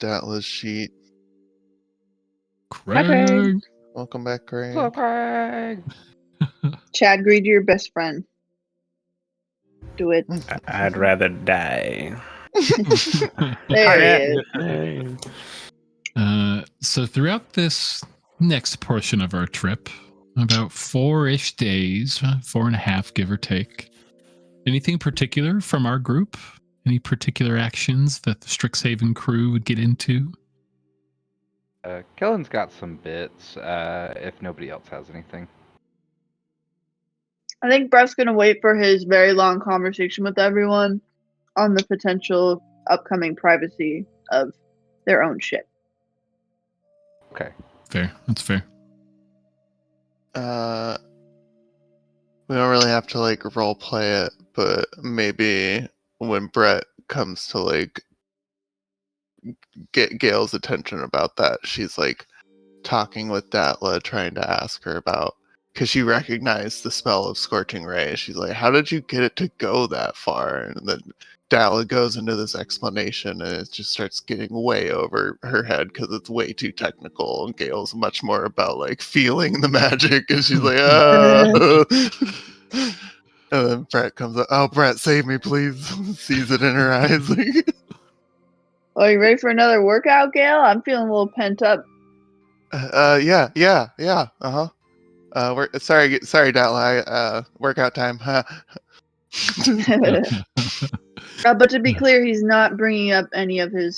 Datla's sheet. Hi, Craig. Welcome back, Craig. Hello, Craig. Chad, greet your best friend. Do it. I'd rather die. There he is. So throughout this next portion of our trip, about 4-ish days, 4.5 give or take, anything particular from our group? Any particular actions that the Strixhaven crew would get into? Kellen's got some bits, if nobody else has anything. I think Brett's going to wait for his very long conversation with everyone on the potential upcoming privacy of their own ship. Okay. Fair. That's fair. We don't really have to like role play it, but maybe when Brett comes to like get Gail's attention about that, she's like talking with Datla, trying to ask her about, because she recognized the spell of Scorching Ray. She's like, how did you get it to go that far? And then Datla goes into this explanation, and it just starts getting way over her head because it's way too technical, and Gail's much more about like feeling the magic, and she's like, oh. And then Brett comes up, oh, Brett, save me, please. Sees it in her eyes. Are you ready for another workout, Gail? I'm feeling a little pent up. Yeah. Uh-huh. Sorry, Datla. Workout time. But to be clear, he's not bringing up any of the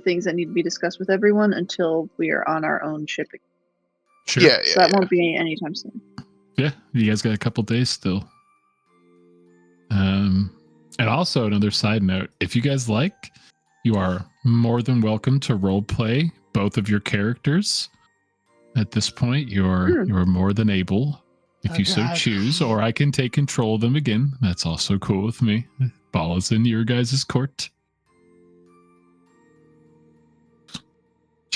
things that need to be discussed with everyone until we are on our own shipping. Sure. Yeah. So that won't be anytime soon. Yeah, you guys got a couple days still. And also another side note, if you guys like, you are more than welcome to role play both of your characters. At this point, you're more than able, if you so choose, or I can take control of them again. That's also cool with me. Ball is in your guys' court.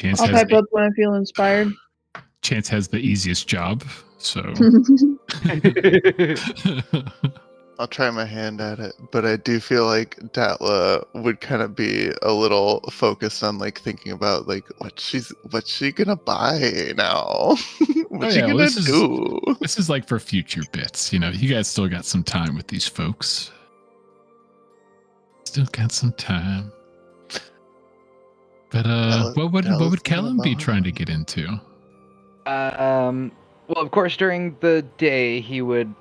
I'll pipe up when I feel inspired. Chance has the easiest job, so I'll try my hand at it, but I do feel like Datla would kind of be a little focused on like thinking about like what's she gonna buy now? What's she gonna do? This is like for future bits, you know. You guys still got some time with these folks. Still got some time. But what would Kellen be trying to get into? Well, of course, during the day he would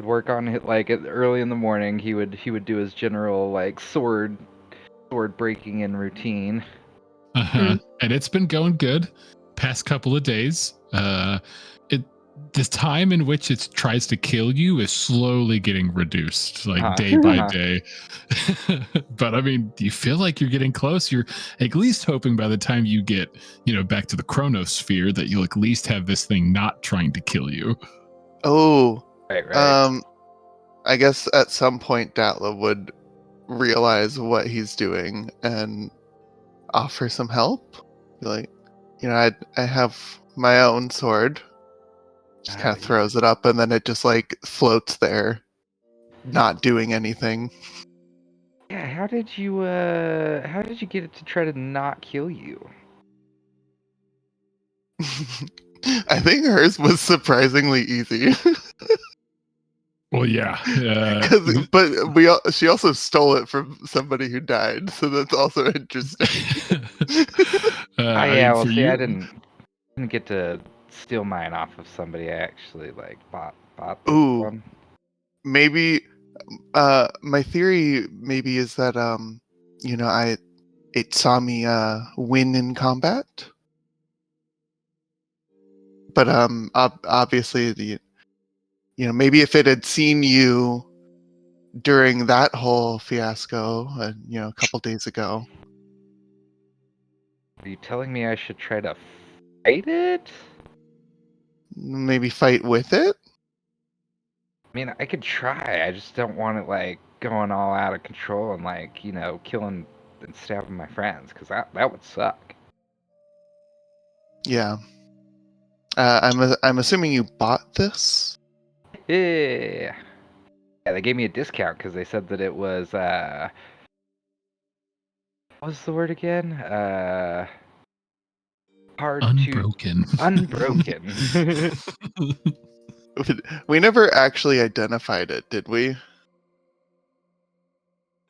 work on it like early in the morning. He would do his general like sword breaking in routine. And it's been going good past couple of days. The time in which it tries to kill you is slowly getting reduced, like day by day. But I mean, do you feel like you're getting close? You're at least hoping by the time you get, back to the chronosphere that you'll at least have this thing not trying to kill you. Oh, right. I guess at some point Datla would realize what he's doing and offer some help. Be like, I have my own sword. Just kind of throws it up, and then it just like floats there, not doing anything. Yeah, how did you get it to try to not kill you? I think hers was surprisingly easy. Well, yeah. But she also stole it from somebody who died, so that's also interesting. I didn't get to steal mine off of somebody. I actually bought this one. Maybe my theory maybe is that it saw me win in combat. But obviously maybe if it had seen you during that whole fiasco, a couple days ago. Are you telling me I should try to fight it? Maybe fight with it? I mean, I could try. I just don't want it going all out of control and killing and stabbing my friends, because that would suck. Yeah. I'm assuming you bought this? Yeah, they gave me a discount because they said that it was What was the word again? Hard Unbroken. to unbroken. We never actually identified it, did we?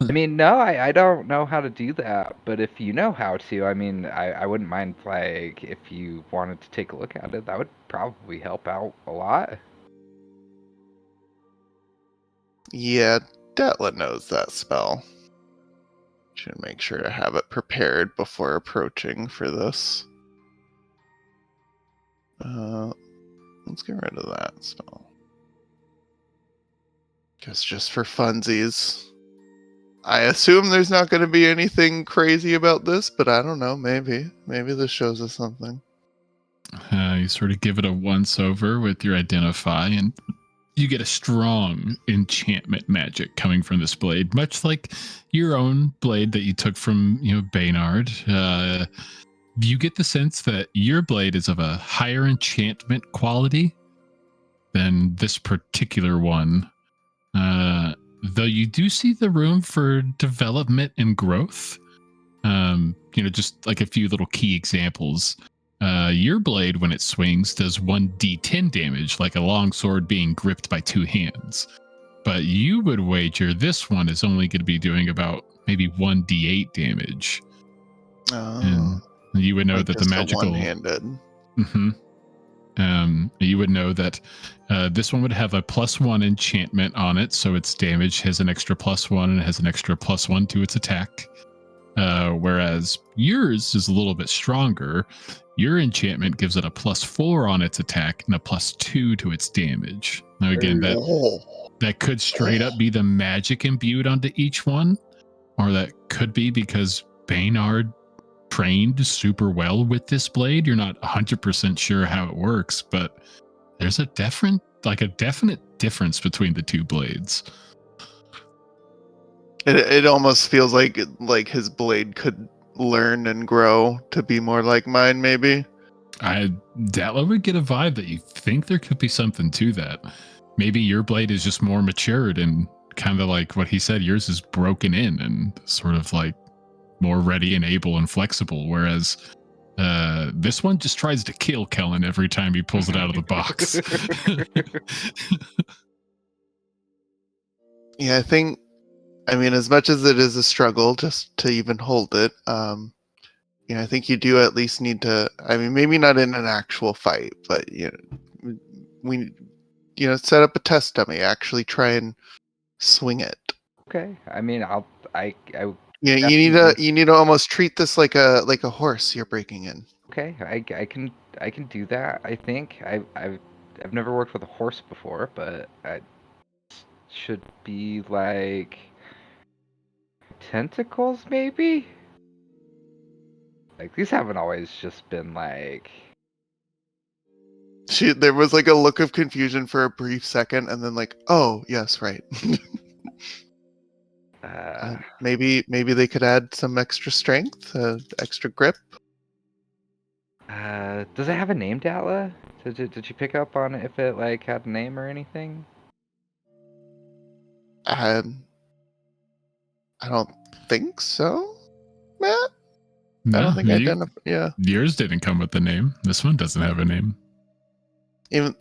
I mean, no, I don't know how to do that, but if you know how to, I mean, I wouldn't mind, like, if you wanted to take a look at it, that would probably help out a lot. Yeah, Detla knows that spell. Should make sure to have it prepared before approaching for this. Let's get rid of that spell. Guess just for funsies. I assume there's not going to be anything crazy about this, but I don't know. Maybe this shows us something. You sort of give it a once over with your identify, and you get a strong enchantment magic coming from this blade, much like your own blade that you took from Baynard. You get the sense that your blade is of a higher enchantment quality than this particular one. Though you do see the room for development and growth. Just like a few little key examples. Your blade, when it swings, does 1d10 damage, like a long sword being gripped by two hands. But you would wager this one is only going to be doing about maybe 1d8 damage. And you would know like that the magical one-handed. You would know that this one would have a +1 enchantment on it, so its damage has an extra +1 and it has an extra +1 to its attack. Whereas yours is a little bit stronger. Your enchantment gives it a +4 on its attack and a +2 to its damage. Now again, that could straight up be the magic imbued onto each one, or that could be because Baynard trained super well with this blade. You're not 100% sure how it works, but there's a definite difference between the two blades. It almost feels like his blade could learn and grow to be more like mine, maybe. Datla would get a vibe that you think there could be something to that. Maybe your blade is just more matured and kind of like what he said, yours is broken in and sort of like more ready and able and flexible, whereas this one just tries to kill Kellen every time he pulls it out of the box. Yeah, I mean, as much as it is a struggle just to even hold it, I think you do at least need to, I mean, maybe not in an actual fight, but, we, set up a test dummy, actually try and swing it. Okay, I mean, I Yeah, you need to almost treat this like a horse you're breaking in. Okay, I can do that. I think I've never worked with a horse before, but I should be like tentacles, maybe. Like these haven't always just been like. There was like a look of confusion for a brief second, and then like, oh yes, right. Maybe they could add some extra strength, extra grip. Does it have a name, Datla? Did you pick up on it if it like had a name or anything? I don't think so, Matt. No, I don't think yeah. Yours didn't come with a name. This one doesn't have a name. Even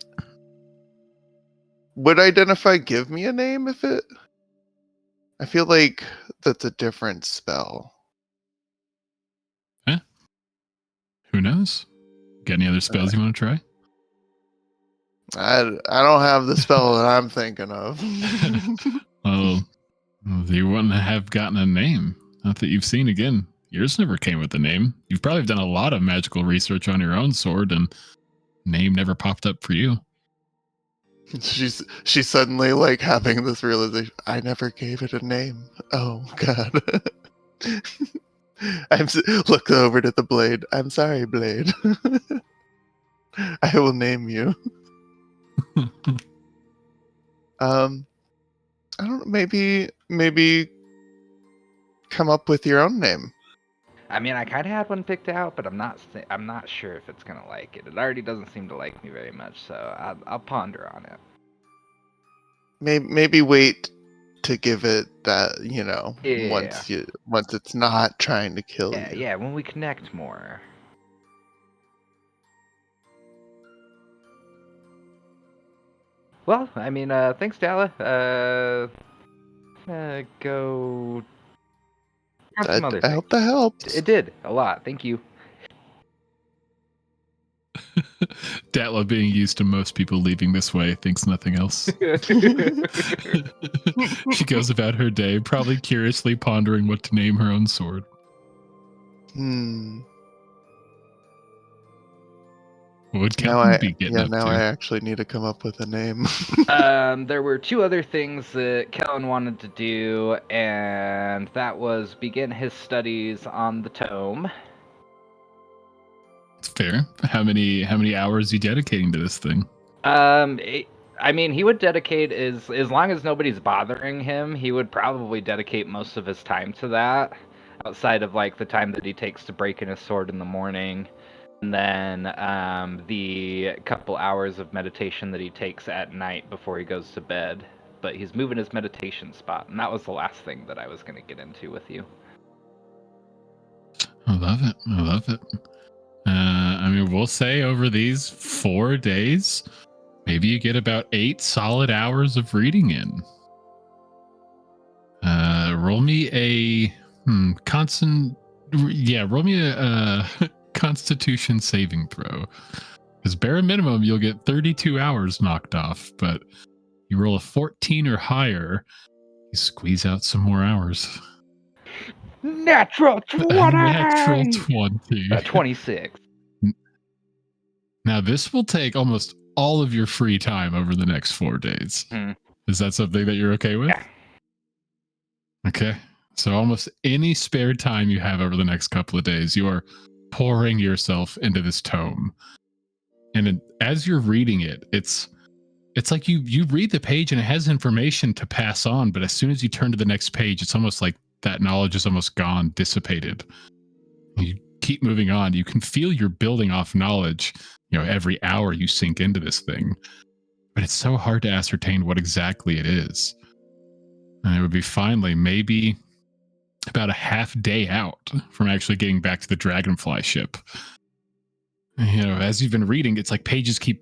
would identify give me a name if it? I feel like that's a different spell. Who knows? Got any other spells you want to try? I don't have the spell that I'm thinking of. Well, you wouldn't have gotten a name. Not that you've seen again. Yours never came with a name. You've probably done a lot of magical research on your own sword, and name never popped up for you. She's suddenly like having this realization. I never gave it a name. Oh God. Look over to the blade. I'm sorry, blade. I will name you. I don't know. Maybe come up with your own name. I mean, I kind of had one picked out, but I'm not sure if it's gonna like it. It already doesn't seem to like me very much, so I'll ponder on it. Maybe wait to give it that, Yeah. once it's not trying to kill Yeah, you. yeah, when we connect more. Well, I mean, thanks, Dalla. Go grab some other I things. hope that helps. It did a lot. Thank you. Datla, being used to most people leaving this way, thinks nothing else. She goes about her day, probably curiously pondering what to name her own sword. What would Kellen be getting up to? I actually need to come up with a name. There were two other things that Kellen wanted to do, and that was begin his studies on the tome. It's fair. How many hours are you dedicating to this thing? I mean, he would dedicate as long as nobody's bothering him, he would probably dedicate most of his time to that, outside of like the time that he takes to break in his sword in the morning, and then the couple hours of meditation that he takes at night before he goes to bed. But he's moving his meditation spot, and that was the last thing that I was going to get into with you. I love it. I love it. I mean, we'll say over these 4 days, maybe you get about 8 solid hours of reading in. Roll me a roll me a Constitution saving throw. Because bare minimum, you'll get 32 hours knocked off, but you roll a 14 or higher, you squeeze out some more hours. Natural 20! Natural 20. 26. Now, this will take almost all of your free time over the next 4 days. Is that something that you're okay with? Yeah. Okay. So almost any spare time you have over the next couple of days, you are pouring yourself into this tome. And as you're reading it, it's like you read the page and it has information to pass on, but as soon as you turn to the next page, it's almost like that knowledge is almost gone, dissipated. You keep moving on. You can feel you're building off knowledge, every hour you sink into this thing. But it's so hard to ascertain what exactly it is. And it would be finally maybe about a half day out from actually getting back to the Dragonfly ship. As you've been reading, it's like pages keep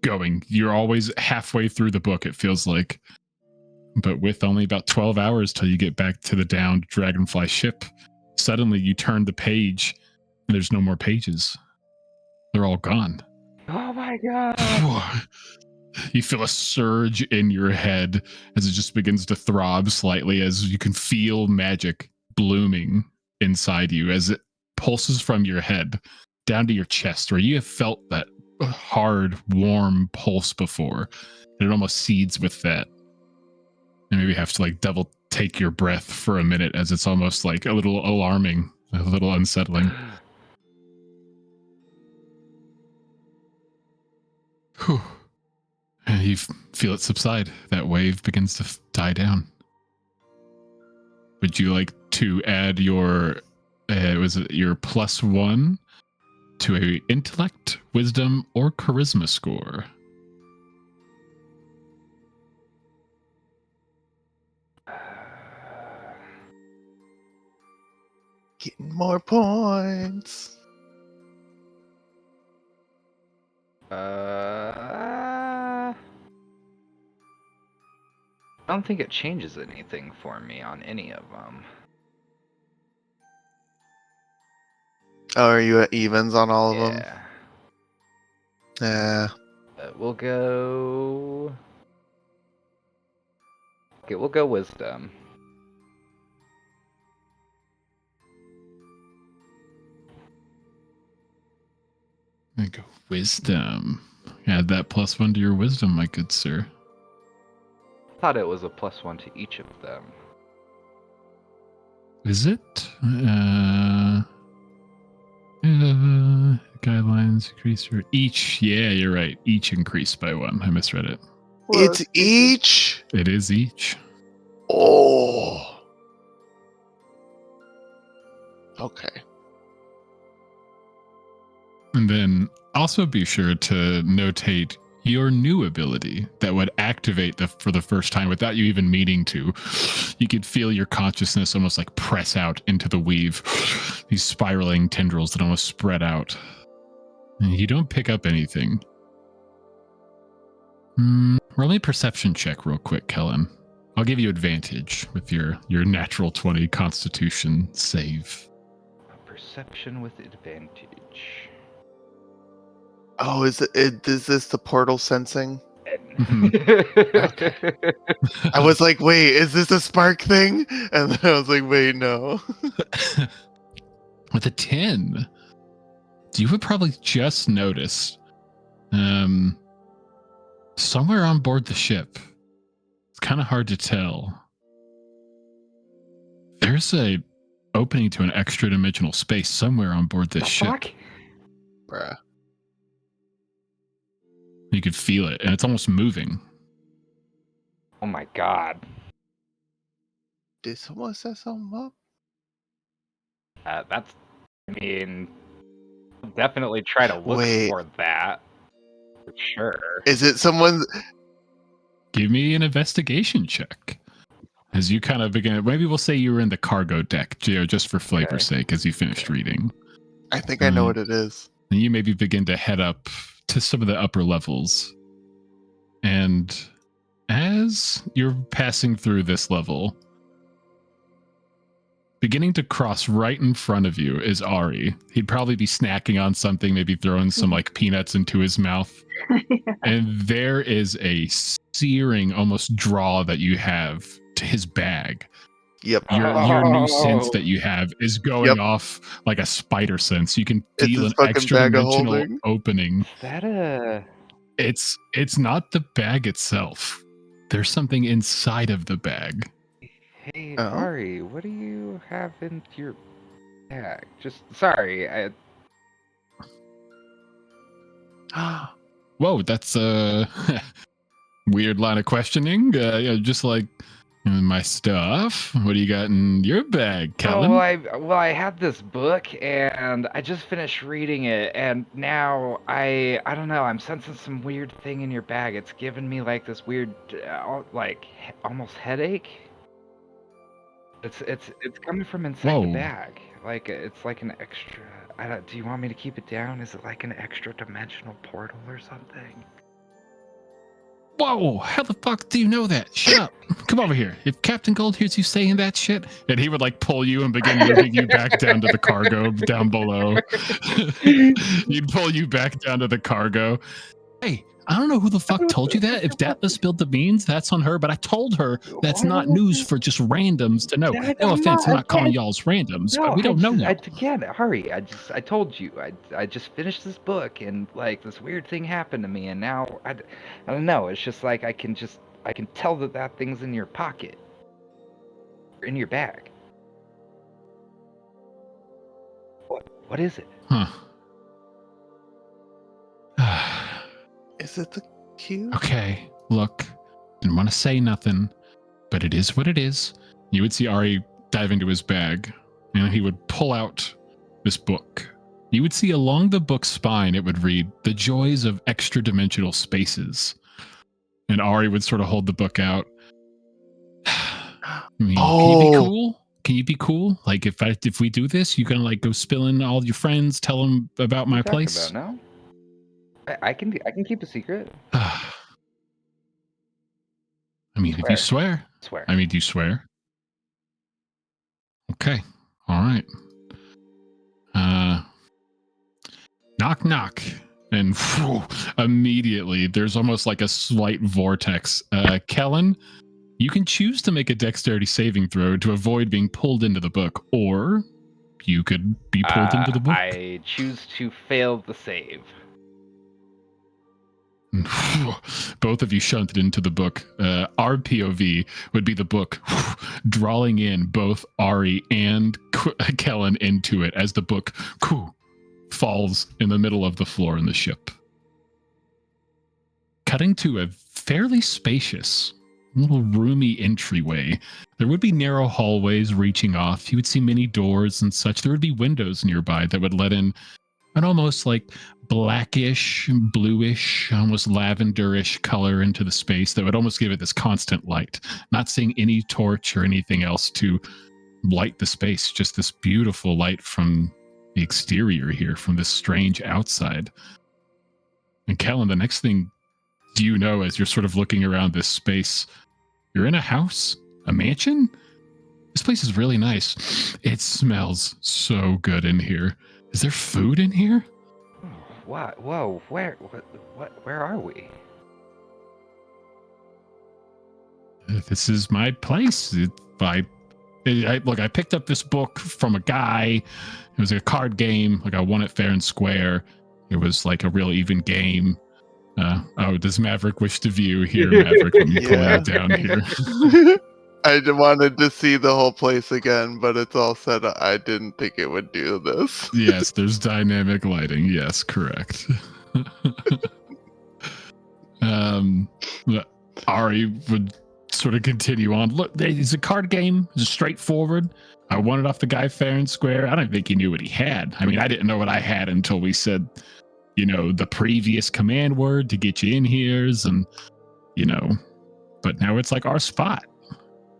going. You're always halfway through the book, it feels like. But with only about 12 hours till you get back to the downed Dragonfly ship, suddenly you turn the page and there's no more pages. They're all gone. Oh my god. You feel a surge in your head as it just begins to throb slightly, as you can feel magic blooming inside you as it pulses from your head down to your chest, where you have felt that hard, warm pulse before. And it almost seeds with that. And maybe have to like double take your breath for a minute, as it's almost like a little alarming, a little unsettling. Whew. And you feel it subside. That wave begins to die down. Would you like to add your, was it your +1 to a intellect, wisdom, or charisma score? Getting more points. I don't think it changes anything for me on any of them. Oh, are you at evens on all of them? Yeah. Yeah. We'll go. Okay, we'll go wisdom. There you go. Wisdom. Add that +1 to your wisdom, my good sir. Thought it was a +1 to each of them. Is it? Guidelines increase your each. Yeah, you're right. Each increased by 1. I misread it. It's each? It is each. Oh. Okay. And then also be sure to notate your new ability that would activate for the first time without you even meaning to. You could feel your consciousness almost like press out into the weave. These spiraling tendrils that almost spread out. And you don't pick up anything. Roll me a perception check real quick, Kellen. I'll give you advantage with your natural 20 constitution save. Perception with advantage. Oh, is this the portal sensing? Okay. I was like, wait, is this a spark thing? And then I was like, wait, no. With a 10, you would probably just notice somewhere on board the ship, it's kind of hard to tell, there's a opening to an extra dimensional space somewhere on board this ship. Fuck? Bruh. You could feel it, and it's almost moving. Oh my god. Did someone set something up? That's, I mean, I'll definitely try to look for that. For sure. Is it someone? Give me an investigation check. As you kind of begin, maybe we'll say you were in the cargo deck, just for flavor's sake, as you finished reading. I think I know what it is. And you maybe begin to head up to some of the upper levels. And as you're passing through this level, beginning to cross right in front of you is Ari. He'd probably be snacking on something, maybe throwing some like peanuts into his mouth. And there is a searing, almost draw that you have to his bag. Yep. Your new sense that you have is going off like a spider sense. You can feel an extra dimensional opening. Is that a... It's not the bag itself. There's something inside of the bag. Hey, Ari, what do you have in your bag? Just, sorry, Whoa, that's a weird line of questioning. Just like my stuff. What do you got in your bag, Kellen? Well, I had this book and I just finished reading it, and now I don't know. I'm sensing some weird thing in your bag. It's giving me like this weird, like almost headache. It's coming from inside the bag. Like it's like an extra. Do you want me to keep it down? Is it like an extra dimensional portal or something? Whoa, how the fuck do you know that? Shut up. Come over here. If Captain Gold hears you saying that shit, and he would like pull you and begin moving you back down to the cargo down below. He'd pull you back down to the cargo. Hey, I don't know who the fuck told you that. If Datla spilled the beans, that's on her, but I told her that's not news for just randoms to know. No offense, I'm not calling y'all's randoms, but we don't know that. Again, hurry. I told you. I just finished this book, and like this weird thing happened to me, and now I don't know. It's just like I can tell that thing's in your pocket. Or in your bag. What is it? Huh. Is it the cube? Okay, look, didn't want to say nothing, but it is what it is. You would see Ari dive into his bag, and he would pull out this book. You would see along the book's spine, it would read, "The Joys of Extra-Dimensional Spaces." And Ari would sort of hold the book out. I mean, can you be cool? Can you be cool? Like, if we do this, you can like go spill in all your friends, tell them about my place? About now? I can keep a secret. I mean, if you swear. Swear. I mean, do you swear? Okay. All right. Knock, knock. And immediately, there's almost like a slight vortex. Kellen, you can choose to make a dexterity saving throw to avoid being pulled into the book, or you could be pulled into the book. I choose to fail the save. Both of you shunted into the book. Our POV would be the book drawing in both Ari and Kellen into it as the book falls in the middle of the floor in the ship. Cutting to a fairly spacious, little roomy entryway. There would be narrow hallways reaching off. You would see many doors and such. There would be windows nearby that would let in an almost like blackish, bluish, almost lavenderish color into the space that would almost give it this constant light. Not seeing any torch or anything else to light the space, just this beautiful light from the exterior here, from this strange outside. And Kellen, the next thing you know, as you're sort of looking around this space, you're in a house, a mansion. This place is really nice. It smells so good in here. Is there food in here? What? Whoa, where are we? This is my place. I picked up this book from a guy. It was a card game. Like, I won it fair and square. It was like a real even game. Does Maverick wish to view here? Maverick, let me pull you down here. I wanted to see the whole place again, but it's all set up. I didn't think it would do this. Yes, there's dynamic lighting. Yes, correct. Ari would sort of continue on. Look, it's a card game. It's straightforward. I won it off the guy fair and square. I don't think he knew what he had. I mean, I didn't know what I had until we said, the previous command word to get you in here, and but now it's like our spot.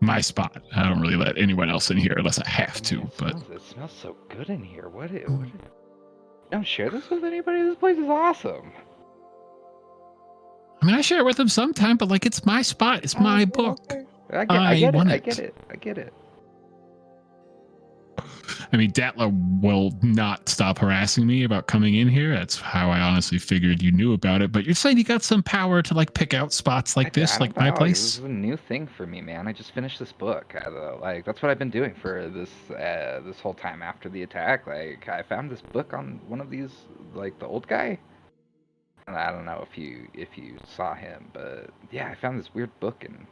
My spot. I don't really let anyone else in here unless I have to. It smells so good in here. Don't share this with anybody. This place is awesome. I mean, I share it with them sometime, but like, it's my spot. It's my book. Okay. I get it. I mean, Datla will not stop harassing me about coming in here. That's how I honestly figured you knew about it. But you're saying you got some power to like pick out spots like this, like my place? This is a new thing for me, man. I just finished this book. That's what I've been doing for this whole time after the attack. Like, I found this book on one of these, like the old guy. And I don't know if you saw him, but yeah, I found this weird book and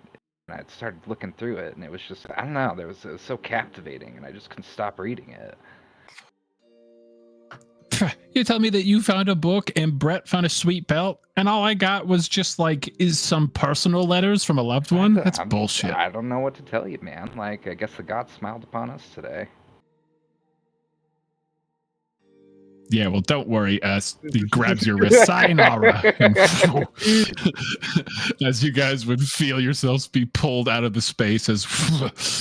I started looking through it, and it was just, I don't know, it was so captivating, and I just couldn't stop reading it. You tell me that you found a book and Brett found a sweet belt, and all I got was just is some personal letters from a loved one? That's bullshit. I don't know what to tell you, man. Like, I guess the gods smiled upon us today. Yeah, well, don't worry. He grabs your wrist, sayonara. As you guys would feel yourselves be pulled out of the space as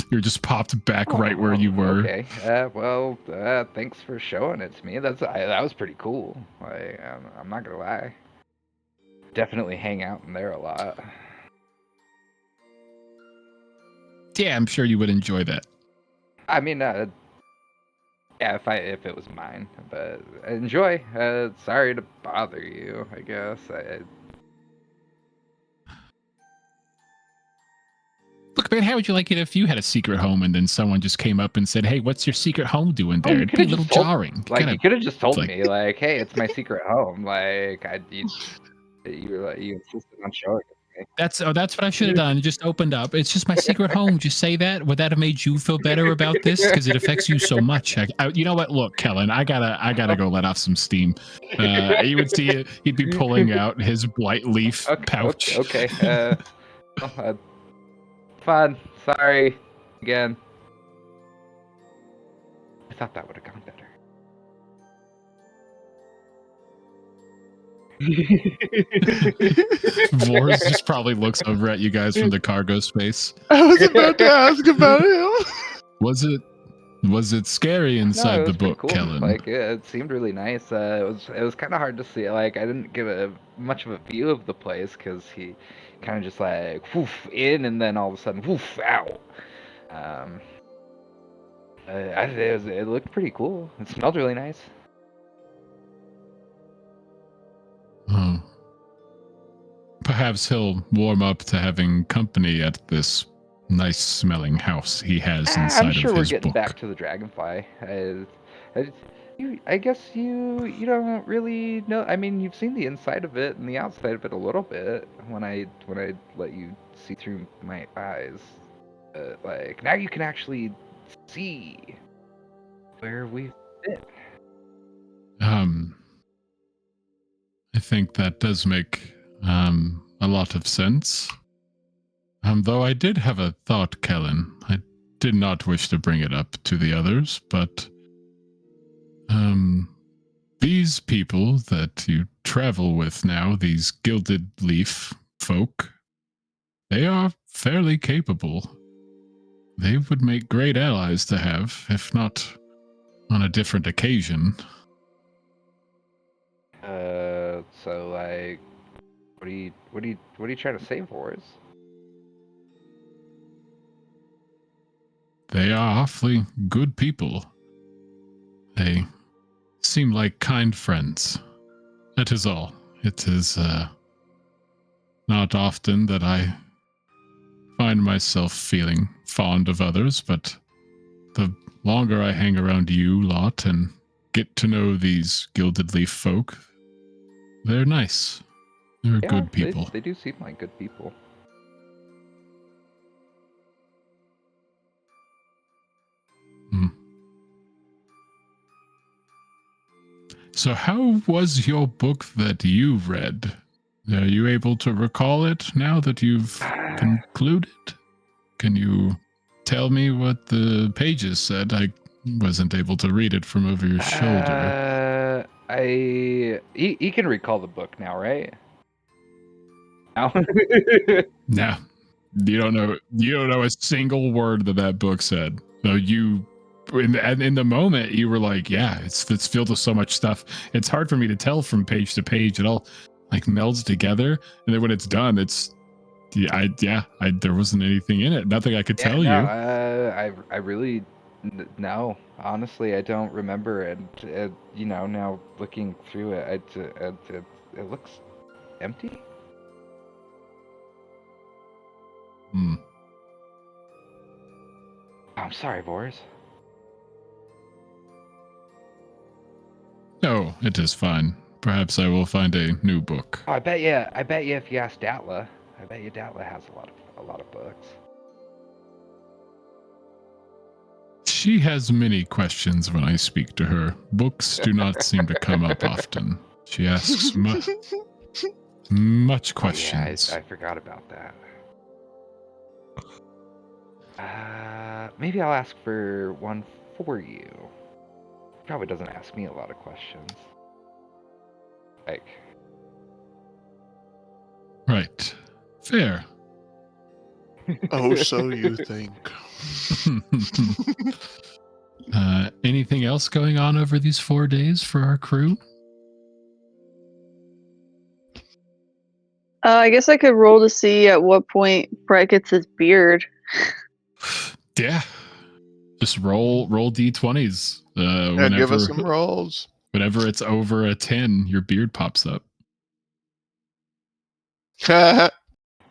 you're just popped back right where you were. Okay. Thanks for showing it to me. That was pretty cool. I'm not gonna lie. Definitely hang out in there a lot. Yeah, I'm sure you would enjoy that. I mean, yeah, if it was mine, but enjoy. Sorry to bother you, I guess. Look, man, how would you like it if you had a secret home and then someone just came up and said, "Hey, what's your secret home doing there?" It'd be a little jarring. You could have just told me, like, "Hey, it's my secret home." Like, you insisted on showing it. That's what I should have done. Just opened up. It's just my secret home. Just say that. Would that have made you feel better about this? Because it affects you so much. You know what? Look, Kellen, I gotta go let off some steam. You would see it. He'd be pulling out his white leaf pouch. Okay. Fine. Sorry. Again. I thought that would have gone better. Vors just probably looks over at you guys from the cargo space. I was about to ask about him. Was it scary inside the book, cool. Kellen? Like, it seemed really nice. It was kind of hard to see. Like, I didn't get much of a view of the place because he kind of just like woof in and then all of a sudden woof out. It looked pretty cool. It smelled really nice. Oh. Perhaps he'll warm up to having company at this nice smelling house he has inside of his book. I'm sure we're getting back to the Dragonfly. I guess you don't really know. I mean, you've seen the inside of it and the outside of it a little bit when I let you see through my eyes. Like, now you can actually see where we've been. I think that does make a lot of sense. Though I did have a thought, Kellen. I did not wish to bring it up to the others, but these people that you travel with now, these Gilded Leaf folk, they are fairly capable. They would make great allies to have, if not on a different occasion. So like, what are you trying to say, Boris? They are awfully good people. They seem like kind friends. That is all. It is not often that I find myself feeling fond of others, but the longer I hang around you lot and get to know these Gilded Leaf folk, they're nice. They're good people. They do seem like good people. Hmm. So how was your book that you read? Are you able to recall it now that you've concluded? Can you tell me what the pages said? I wasn't able to read it from over your shoulder. He can recall the book now, right? No. No. You don't know a single word that book said. So you in the moment you were like, yeah, it's filled with so much stuff. It's hard for me to tell from page to page. It all like melds together, and then when it's done, it's there wasn't anything in it. Nothing I could tell you. I really no. Honestly, I don't remember. And now looking through it, it looks empty. Hmm. I'm sorry, Boris. Oh, it is fine. Perhaps I will find a new book. Oh, I bet you if you ask Datla, I bet you Datla has a lot of books. She has many questions when I speak to her. Books do not seem to come up often. She asks much questions. Oh, yeah, I forgot about that. Maybe I'll ask for one for you. Probably doesn't ask me a lot of questions. Like. Right. Fair. Oh, so you think. Anything else going on over these 4 days for our crew? I guess I could roll to see at what point Brett gets his beard. Yeah. Just roll d20s. Yeah, give us some rolls. Whenever it's over a 10, your beard pops up.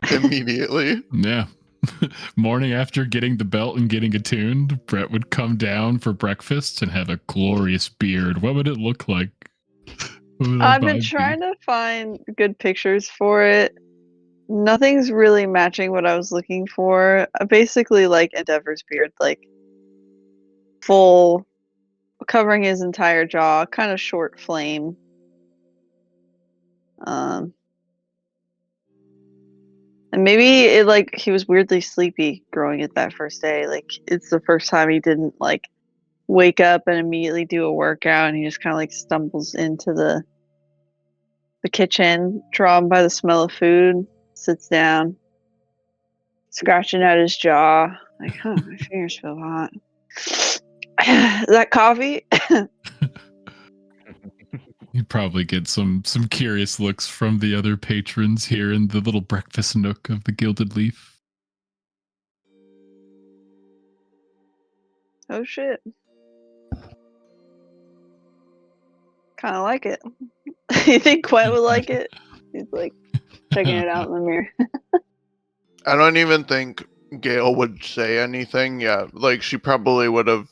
Immediately. Yeah. Morning after getting the belt and getting attuned, Brett would come down for breakfast and have a glorious beard. What would it look like? I've been trying to find good pictures for it. Nothing's really matching what I was looking for. Basically, like Endeavor's beard, like full, covering his entire jaw, kind of short flame. And maybe he was weirdly sleepy growing it that first day. Like it's the first time he didn't like wake up and immediately do a workout, and he just kind of like stumbles into the kitchen, drawn by the smell of food, sits down, scratching at his jaw, like, my fingers feel hot. Is that coffee? You'd probably get some curious looks from the other patrons here in the little breakfast nook of the Gilded Leaf. Oh shit. Kind of like it. You think Quinn would like it? He's like checking it out in the mirror. I don't even think Gail would say anything. Yeah, like she probably would have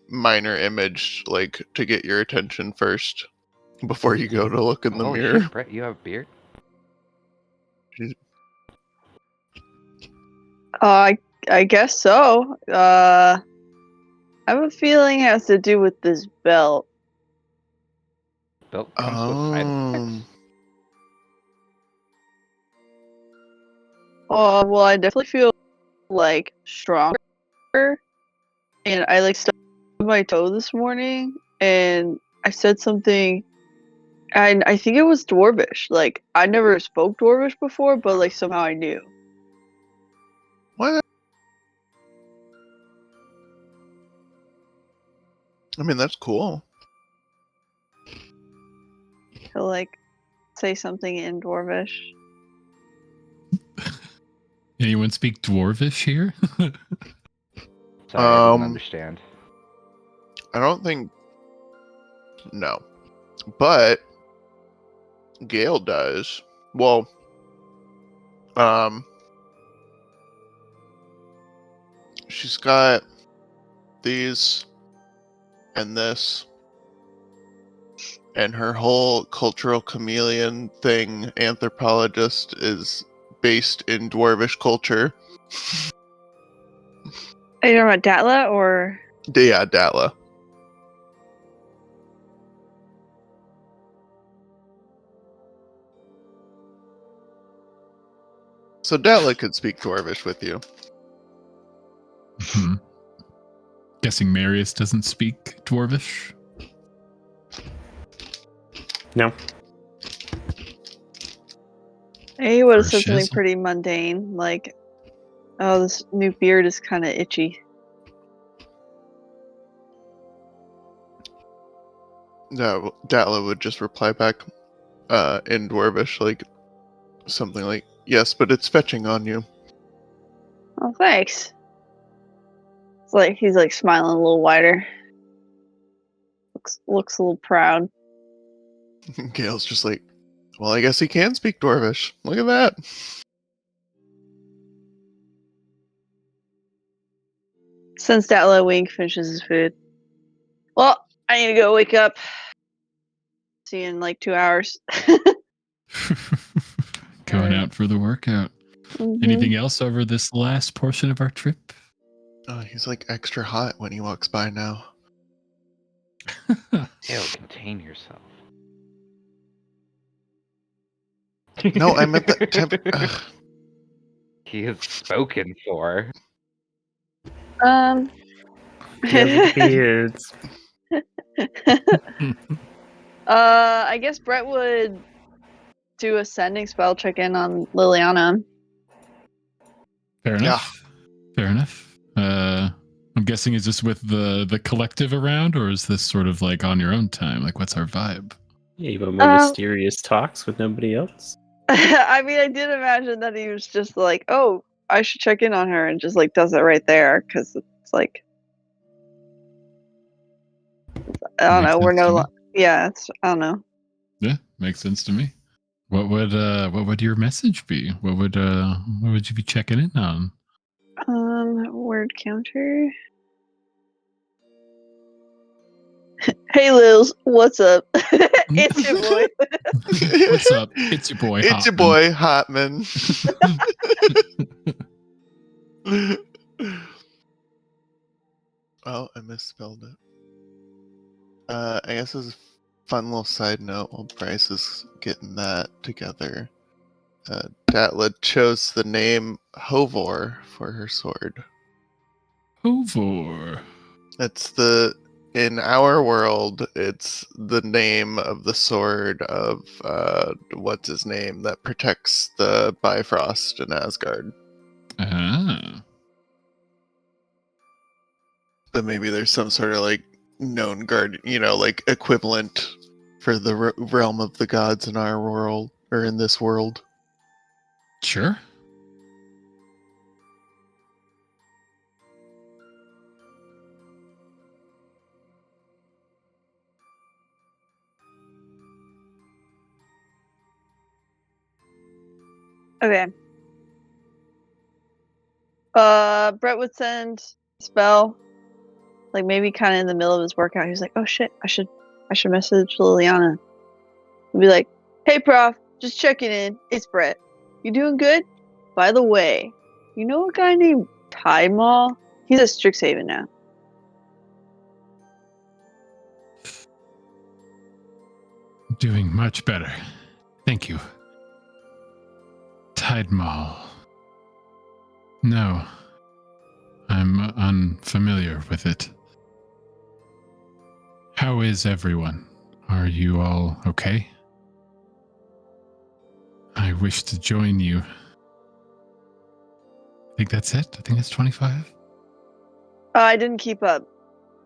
minor imaged like to get your attention first before you go to look in the mirror. Shit, Brett, you have a beard? I guess so. I have a feeling it has to do with this belt. Belt comes with side effects? Oh, well, I definitely feel like stronger, and I like stubbed my toe this morning, and I said something, and I think it was Dwarvish. Like, I never spoke Dwarvish before, but like somehow I knew. What? I mean, that's cool. He'll like say something in Dwarvish. Anyone speak Dwarvish here? Sorry, I didn't understand. I don't think. No, but Gale does. Well, she's got these and this, and her whole cultural chameleon thing, anthropologist, is based in Dwarvish culture. Are you talking about Datla or? Yeah, Datla. So Datla could speak Dwarvish with you. Guessing Marius doesn't speak Dwarvish? No. He would have said something pretty mundane, like, "Oh, this new beard is kind of itchy." No, Datla would just reply back in Dwarvish, like something like, "Yes, but it's fetching on you." Oh, thanks. It's like he's like smiling a little wider. Looks a little proud. Gale's just like, well, I guess he can speak Dwarvish. Look at that. Since Datla wink finishes his food. Well, I need to go wake up. See you in like 2 hours. Going out for the workout. Anything else over this last portion of our trip? Oh, he's like extra hot when he walks by now. Ew, contain yourself. No, I meant the temp. He is spoken for. Beards. I guess Brett would do a sending spell check in on Liliana. Fair enough. Yeah. Fair enough. I'm guessing, is this with the collective around, or is this sort of like on your own time? Like, what's our vibe? Yeah, you want more mysterious talks with nobody else? I mean, I did imagine that he was just like, "Oh, I should check in on her," and just like does it right there, because it's like, I don't know. We're no, yeah, it's, I don't know. Yeah, makes sense to me. What would your message be? What would you be checking in on? Word counter. Hey Lils, what's up? It's your boy. What's up? It's your boy. It's your boy Hotman. Oh, I misspelled it. I guess as a fun little side note, while Bryce is getting that together, Datla chose the name Hovor for her sword. Hovor. It's in our world, it's the name of the sword of what's his name that protects the Bifrost in Asgard. Ah. But maybe there's some sort of like known guard, like equivalent for the realm of the gods in our world, or in this world. Sure. Okay. Brett would send a spell, like maybe kind of in the middle of his workout. He's like, "Oh shit, I should message Liliana." He'd be like, "Hey, Prof, just checking in. It's Brett. You doing good? By the way, you know a guy named Tide Mall? He's at Strixhaven now." Doing much better. Thank you. Tide Mall. No. I'm unfamiliar with it. How is everyone? Are you all okay? I wish to join you. I think that's it. I think that's 25. I didn't keep up.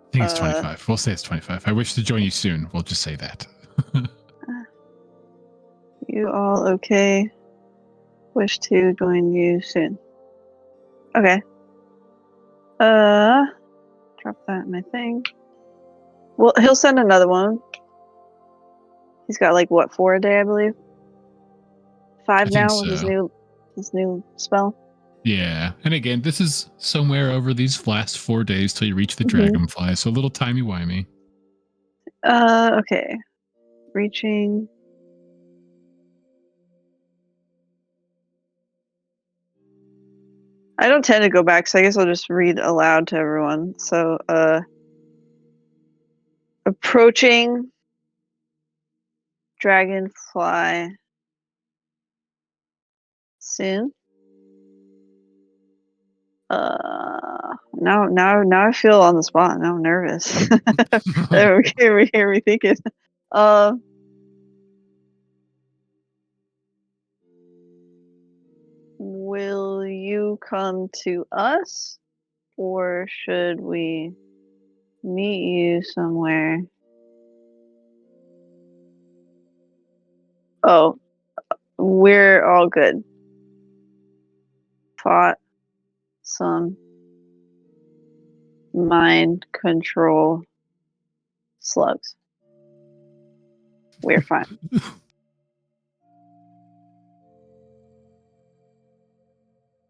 I think it's 25. We'll say it's 25. I wish to join you soon. We'll just say that. You all okay? Wish to join you soon. Okay. Drop that in my thing. Well, he'll send another one. He's got like what, 4 a day, I believe. 5 now with his new spell. Yeah, and again, this is somewhere over these last 4 days till you reach the dragonfly, so a little timey-wimey. Okay. Reaching. I don't tend to go back, so I guess I'll just read aloud to everyone. So, approaching dragonfly soon. Now I feel on the spot. Now I'm nervous. We're thinking. Will you come to us, or should we meet you somewhere? Oh, we're all good. Fought some mind control slugs. We're fine.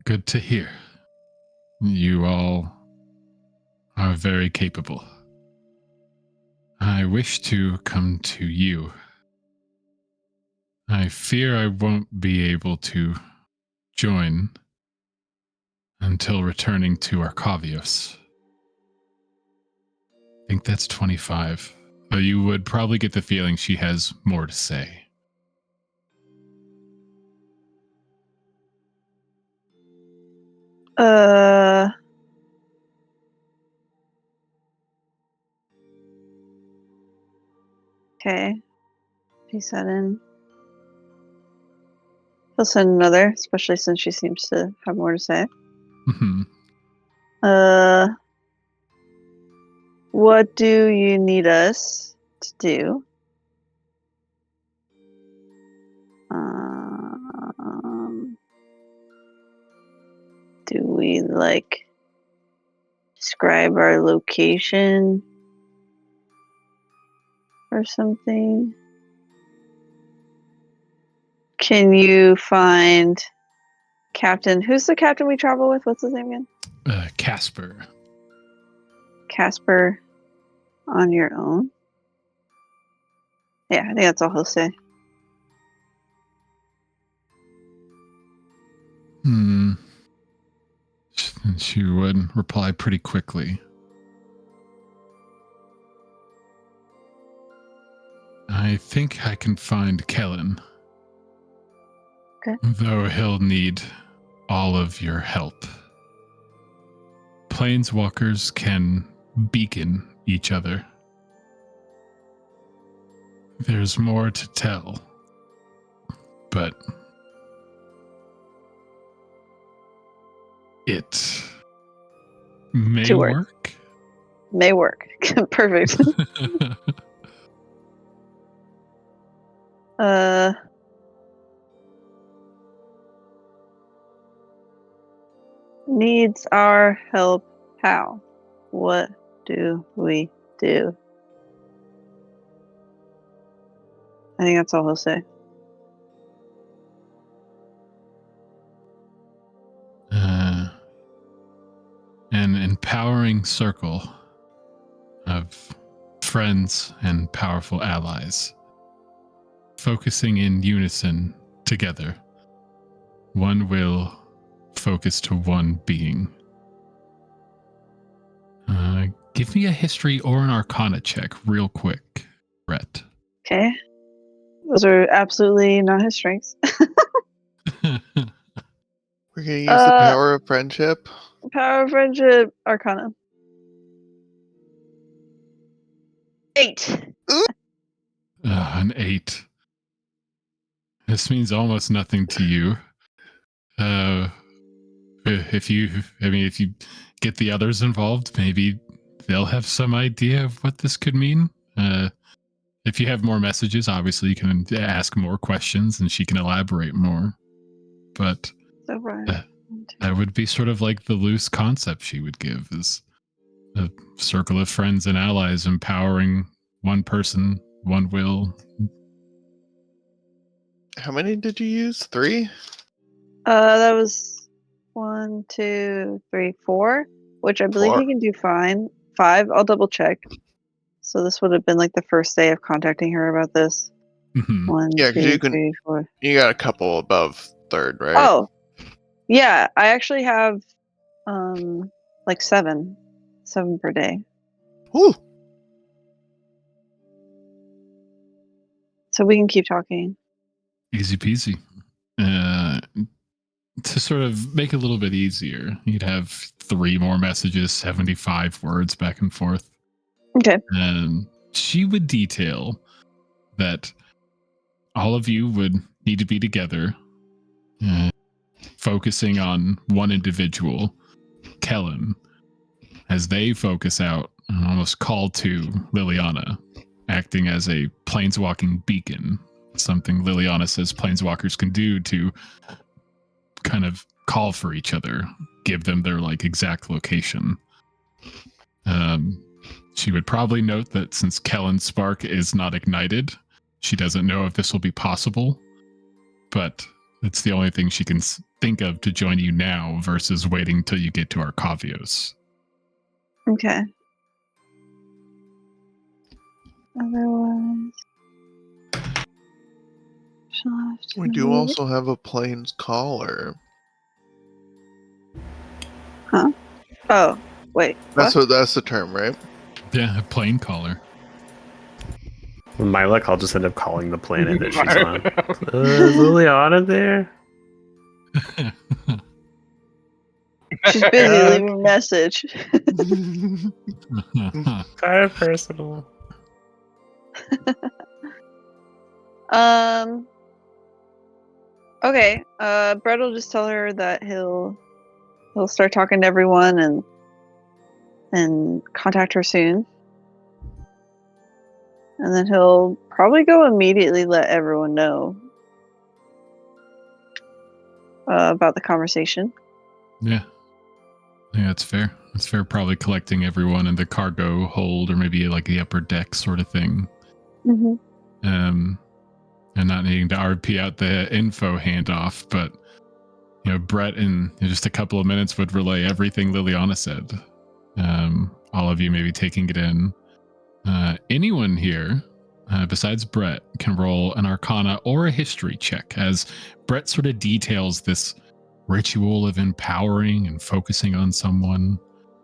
Good to hear. You all are very capable. I wish to come to you. I fear I won't be able to join until returning to Arcavios. I think that's 25. But you would probably get the feeling she has more to say. Okay. Piece that in. He'll send another, especially since she seems to have more to say. Mm-hmm. What do you need us to do? Do we describe our location or something? Can you find Captain? Who's the captain we travel with? What's his name again? Casper. Casper on your own? Yeah, I think that's all he'll say. And she would reply pretty quickly. I think I can find Kellen. Okay. Though he'll need all of your help. Planeswalkers can beacon each other. There's more to tell, but it may work. May work. Perfect. Needs our help. How? What do we do? I think that's all he'll say. An empowering circle of friends and powerful allies, focusing in unison together. One will focus to one being. Give me a history or an arcana check real quick, Brett. Okay. Those are absolutely not his strengths. We're going to use the power of friendship. Power of friendship, arcana. 8. Ooh. An 8. This means almost nothing to you. If you get the others involved, maybe they'll have some idea of what this could mean. If you have more messages, obviously you can ask more questions and she can elaborate more. But that would be sort of like the loose concept she would give, is a circle of friends and allies empowering one person, one will. How many did you use? 3? That was 1, 2, 3, 4, which I believe 4. he can do fine. 5, I'll double check. So this would have been like the first day of contacting her about this. Mm-hmm. 1, Yeah, 2, 3, 4. You got a couple above 3rd, right? Oh, yeah. I actually have like 7 per day. Woo! So we can keep talking. Easy peasy. To sort of make it a little bit easier, you'd have 3 more messages, 75 words back and forth. Okay. And she would detail that all of you would need to be together, focusing on one individual, Kellen, as they focus out and almost call to Liliana, acting as a planeswalking beacon, something Liliana says planeswalkers can do to kind of call for each other, give them their like exact location. She would probably note that since Kellen's spark is not ignited, she doesn't know if this will be possible, but it's the only thing she can think of to join you now versus waiting till you get to Arcavios. Okay. Otherwise, we do also have a plains caller. Huh? Oh, wait. That's the term, right? Yeah, a plane caller. With my luck, I'll just end up calling the planet that she's on. Is Liliana there? She's busy leaving a message. Kind of personal. Okay. Brett will just tell her that he'll start talking to everyone and contact her soon. And then he'll probably go immediately let everyone know about the conversation. Yeah. Yeah, that's fair. That's fair. Probably collecting everyone in the cargo hold or maybe like the upper deck sort of thing. Mm-hmm. And not needing to RP out the info handoff, but Brett in just a couple of minutes would relay everything Liliana said. All of you maybe taking it in. Anyone here, besides Brett, can roll an Arcana or a History check as Brett sort of details this ritual of empowering and focusing on someone,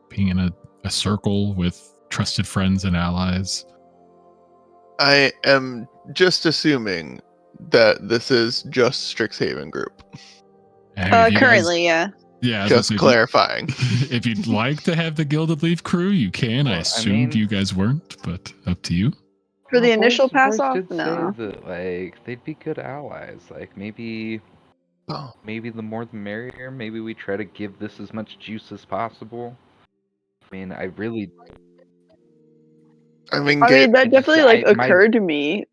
being in a circle with trusted friends and allies. I am just assuming that this is just Strixhaven group. Currently, yeah. Yeah, just clarifying. If you'd like to have the Gilded Leaf crew, you can. I assumed you guys weren't, but up to you. For the initial pass off, did no. say that, like, they'd be good allies. Like, maybe the more the merrier. Maybe we try to give this as much juice as possible. I mean, that definitely occurred to me.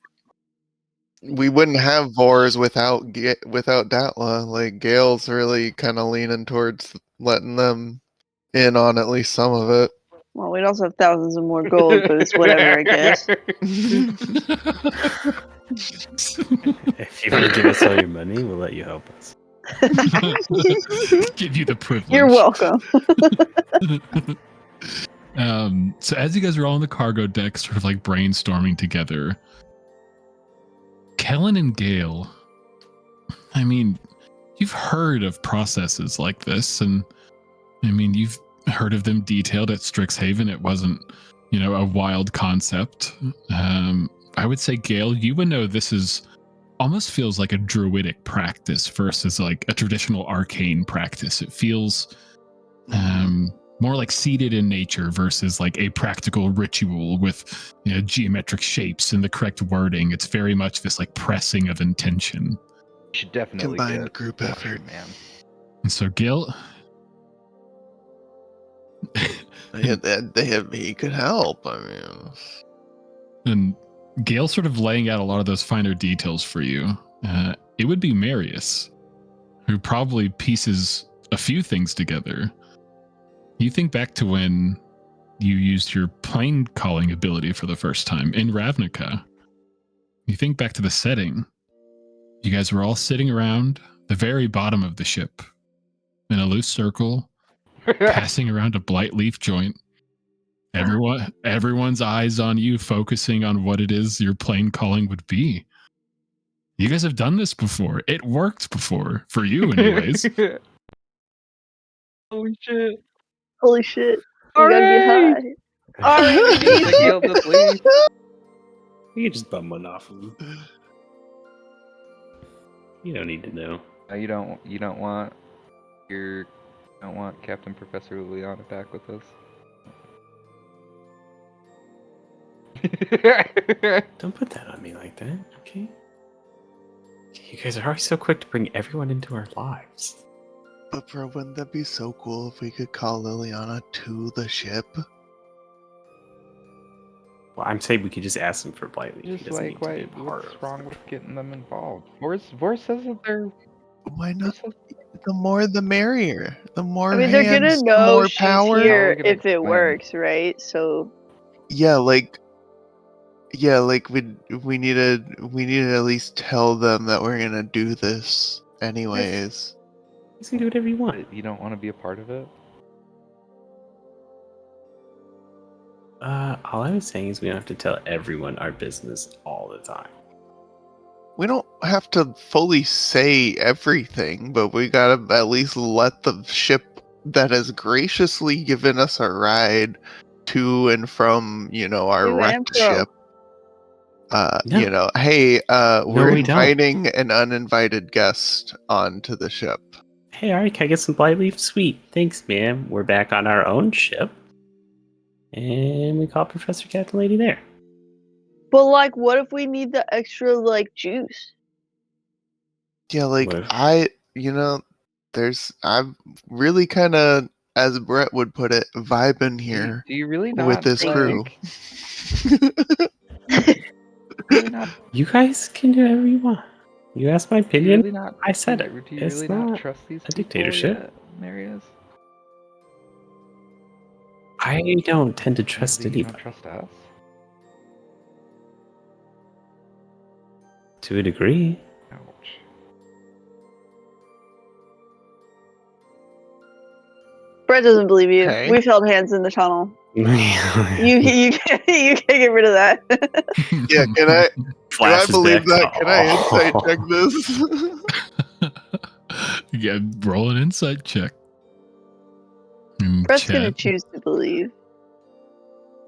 We wouldn't have Vors without Datla. Like, Gale's really kind of leaning towards letting them in on at least some of it. Well, we'd also have thousands of more gold, but it's whatever, I guess. If you want to give us all your money, we'll let you help us. Give you the privilege. You're welcome. So as you guys are all on the cargo deck, sort of like brainstorming together, Kellen and Gale, I mean, you've heard of processes like this, and I mean, you've heard of them detailed at Strixhaven. It wasn't, a wild concept. I would say, Gale, you would know this is almost feels like a druidic practice versus like a traditional arcane practice. It feels more like seated in nature versus like a practical ritual with geometric shapes and the correct wording. It's very much this like pressing of intention. You should definitely combined get group effort, man. And so Gil, he could help. I mean, and Gail sort of laying out a lot of those finer details for you. It would be Marius, who probably pieces a few things together. You think back to when you used your plane calling ability for the first time in Ravnica. You think back to the setting. You guys were all sitting around the very bottom of the ship in a loose circle, passing around a blight leaf joint. Everyone's eyes on you, focusing on what it is your plane calling would be. You guys have done this before. It worked before for you, anyways. Holy shit! Holy shit! You gotta get high. All right, You can just bum one off of him. You don't need to know. You don't want Captain Professor Liliana back with us. Don't put that on me like that, okay? You guys are always so quick to bring everyone into our lives. but bro, wouldn't that be so cool if we could call Liliana to the ship? Well, I'm saying we could just ask him for Blightly. Just He doesn't like, need to be a part what's of wrong with getting them involved? Vor says that they're. Why not? The more the merrier. The more I mean, they're hands, gonna the know more she's power. here gonna if it explain? works, right? So Yeah, like we need to at least tell them that we're gonna do this anyways. You can do whatever you want. You don't want to be a part of it. All I was saying is we don't have to tell everyone our business all the time. We don't have to fully say everything, but we gotta at least let the ship that has graciously given us a ride to and from, our To and wrecked fro. ship. No. Hey, we're we don't. inviting an uninvited guest onto the ship. Hey, Ari, can I get some Blightleaf? Sweet. Thanks, ma'am. We're back on our own ship. And we call Professor Captain Lady there. But like, what if we need the extra like juice? Yeah, like What? I'm really kind of, as Brett would put it, vibing here Do you really not with this crew. Really not, You guys can do whatever you want. You asked my do you opinion. really not, I said do it. you It's really not not trust these a people dictatorship. yet, Marius? I don't tend to trust Do you anybody. not trust us? To a degree. Ouch. Brett doesn't believe you. Okay. We've held hands in the tunnel. You you can't get rid of that. Yeah, can I believe that? Can I insight check this? Yeah, roll an insight check. Brett's gonna choose to believe.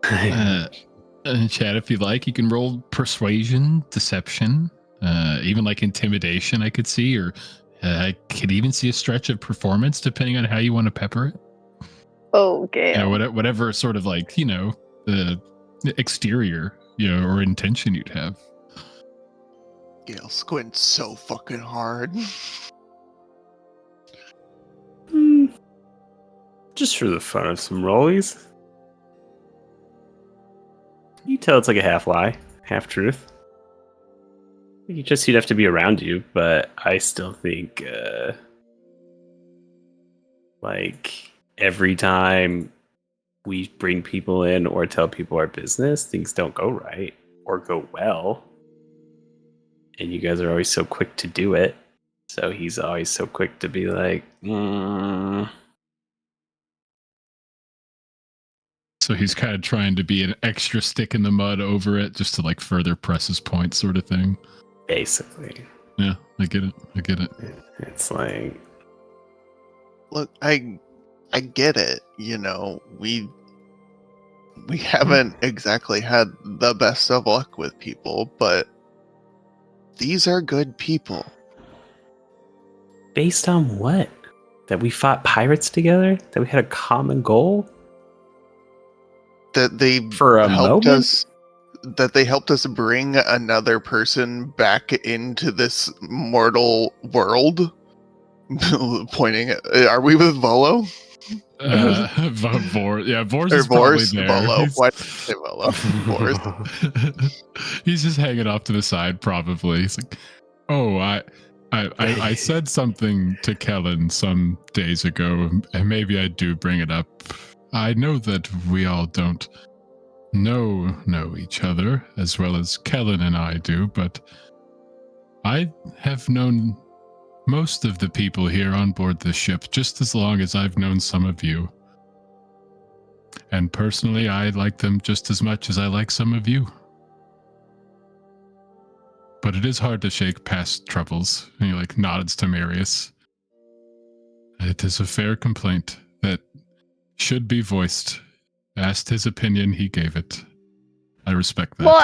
Chad, if you like, you can roll persuasion, deception, even like intimidation. I could see, or I could even see a stretch of performance, depending on how you want to pepper it. Oh, Gail. Whatever sort of like the exterior, or intention you'd have. Gail squints so fucking hard. Just for the fun of some rollies. You tell it's like a half lie, half truth. You'd have to be around you, but I still think like every time we bring people in or tell people our business, things don't go right or go well. And you guys are always so quick to do it. So he's always so quick to be like, So he's kind of trying to be an extra stick in the mud over it, just to like further press his point, sort of thing. basically. Yeah, I get it. It's like, Look, I get it. We haven't exactly had the best of luck with people, but these are good people. based on what? That we fought pirates together? That we had a common goal? That they For a helped moment? us. That they helped us bring another person back into this mortal world. Pointing at, are we with Volo? Vor, yeah, Vor's Or is probably Vor's? there. Volo. Why did I say Volo? Vor's. He's just hanging off to the side, probably. He's like, "Oh, I said something to Kellen some days ago, and maybe I do bring it up. I know that we all don't know each other as well as Kellen and I do, but I have known most of the people here on board this ship just as long as I've known some of you. And personally, I like them just as much as I like some of you. But it is hard to shake past troubles." And he nods to Marius. "It is a fair complaint that should be voiced. Asked his opinion, he gave it. I respect that." Well,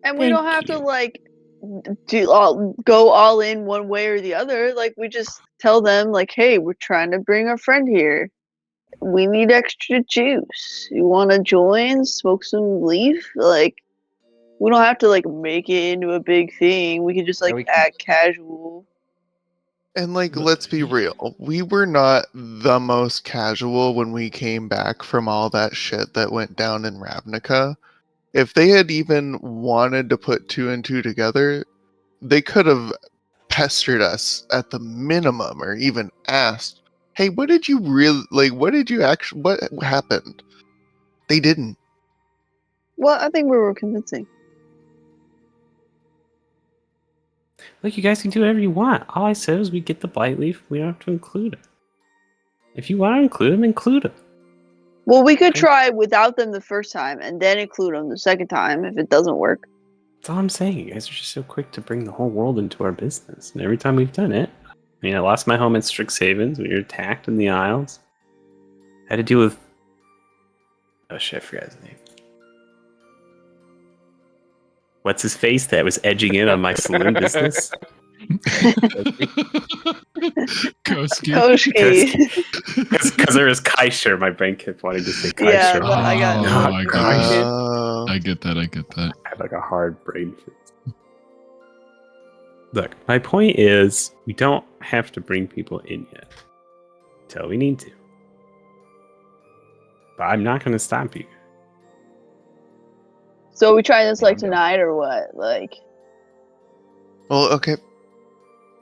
and we don't have to go all in one way or the other. We just tell them hey, we're trying to bring a friend here. We need extra juice. You want to join? Smoke some leaf? We don't have to make it into a big thing. We can just act casual. And let's be real. We were not the most casual when we came back from all that shit that went down in Ravnica. If they had even wanted to put 2 and 2 together, they could have pestered us at the minimum, or even asked, "Hey, what did you really what did you actually? What happened?" They didn't. Well, I think we were convincing. Look, you guys can do whatever you want. All I said was we get the blight leaf. We don't have to include it. If you want to include them, include them. Well, we could try without them the first time and then include them the second time if it doesn't work. That's all I'm saying. You guys are just so quick to bring the whole world into our business. And every time we've done it, I lost my home in Strixhaven when we were attacked in the Isles. I had to deal with... Oh shit, I forgot his name. What's his face that was edging in on my saloon business? Koski. Because there was Kaisher. My brain kept wanting to say Kaisher. Yeah, but I got I get that. I had a hard brain freeze. Look, my point is, we don't have to bring people in yet. Until we need to. But I'm not going to stop you. So we try this tonight or what? Well, okay.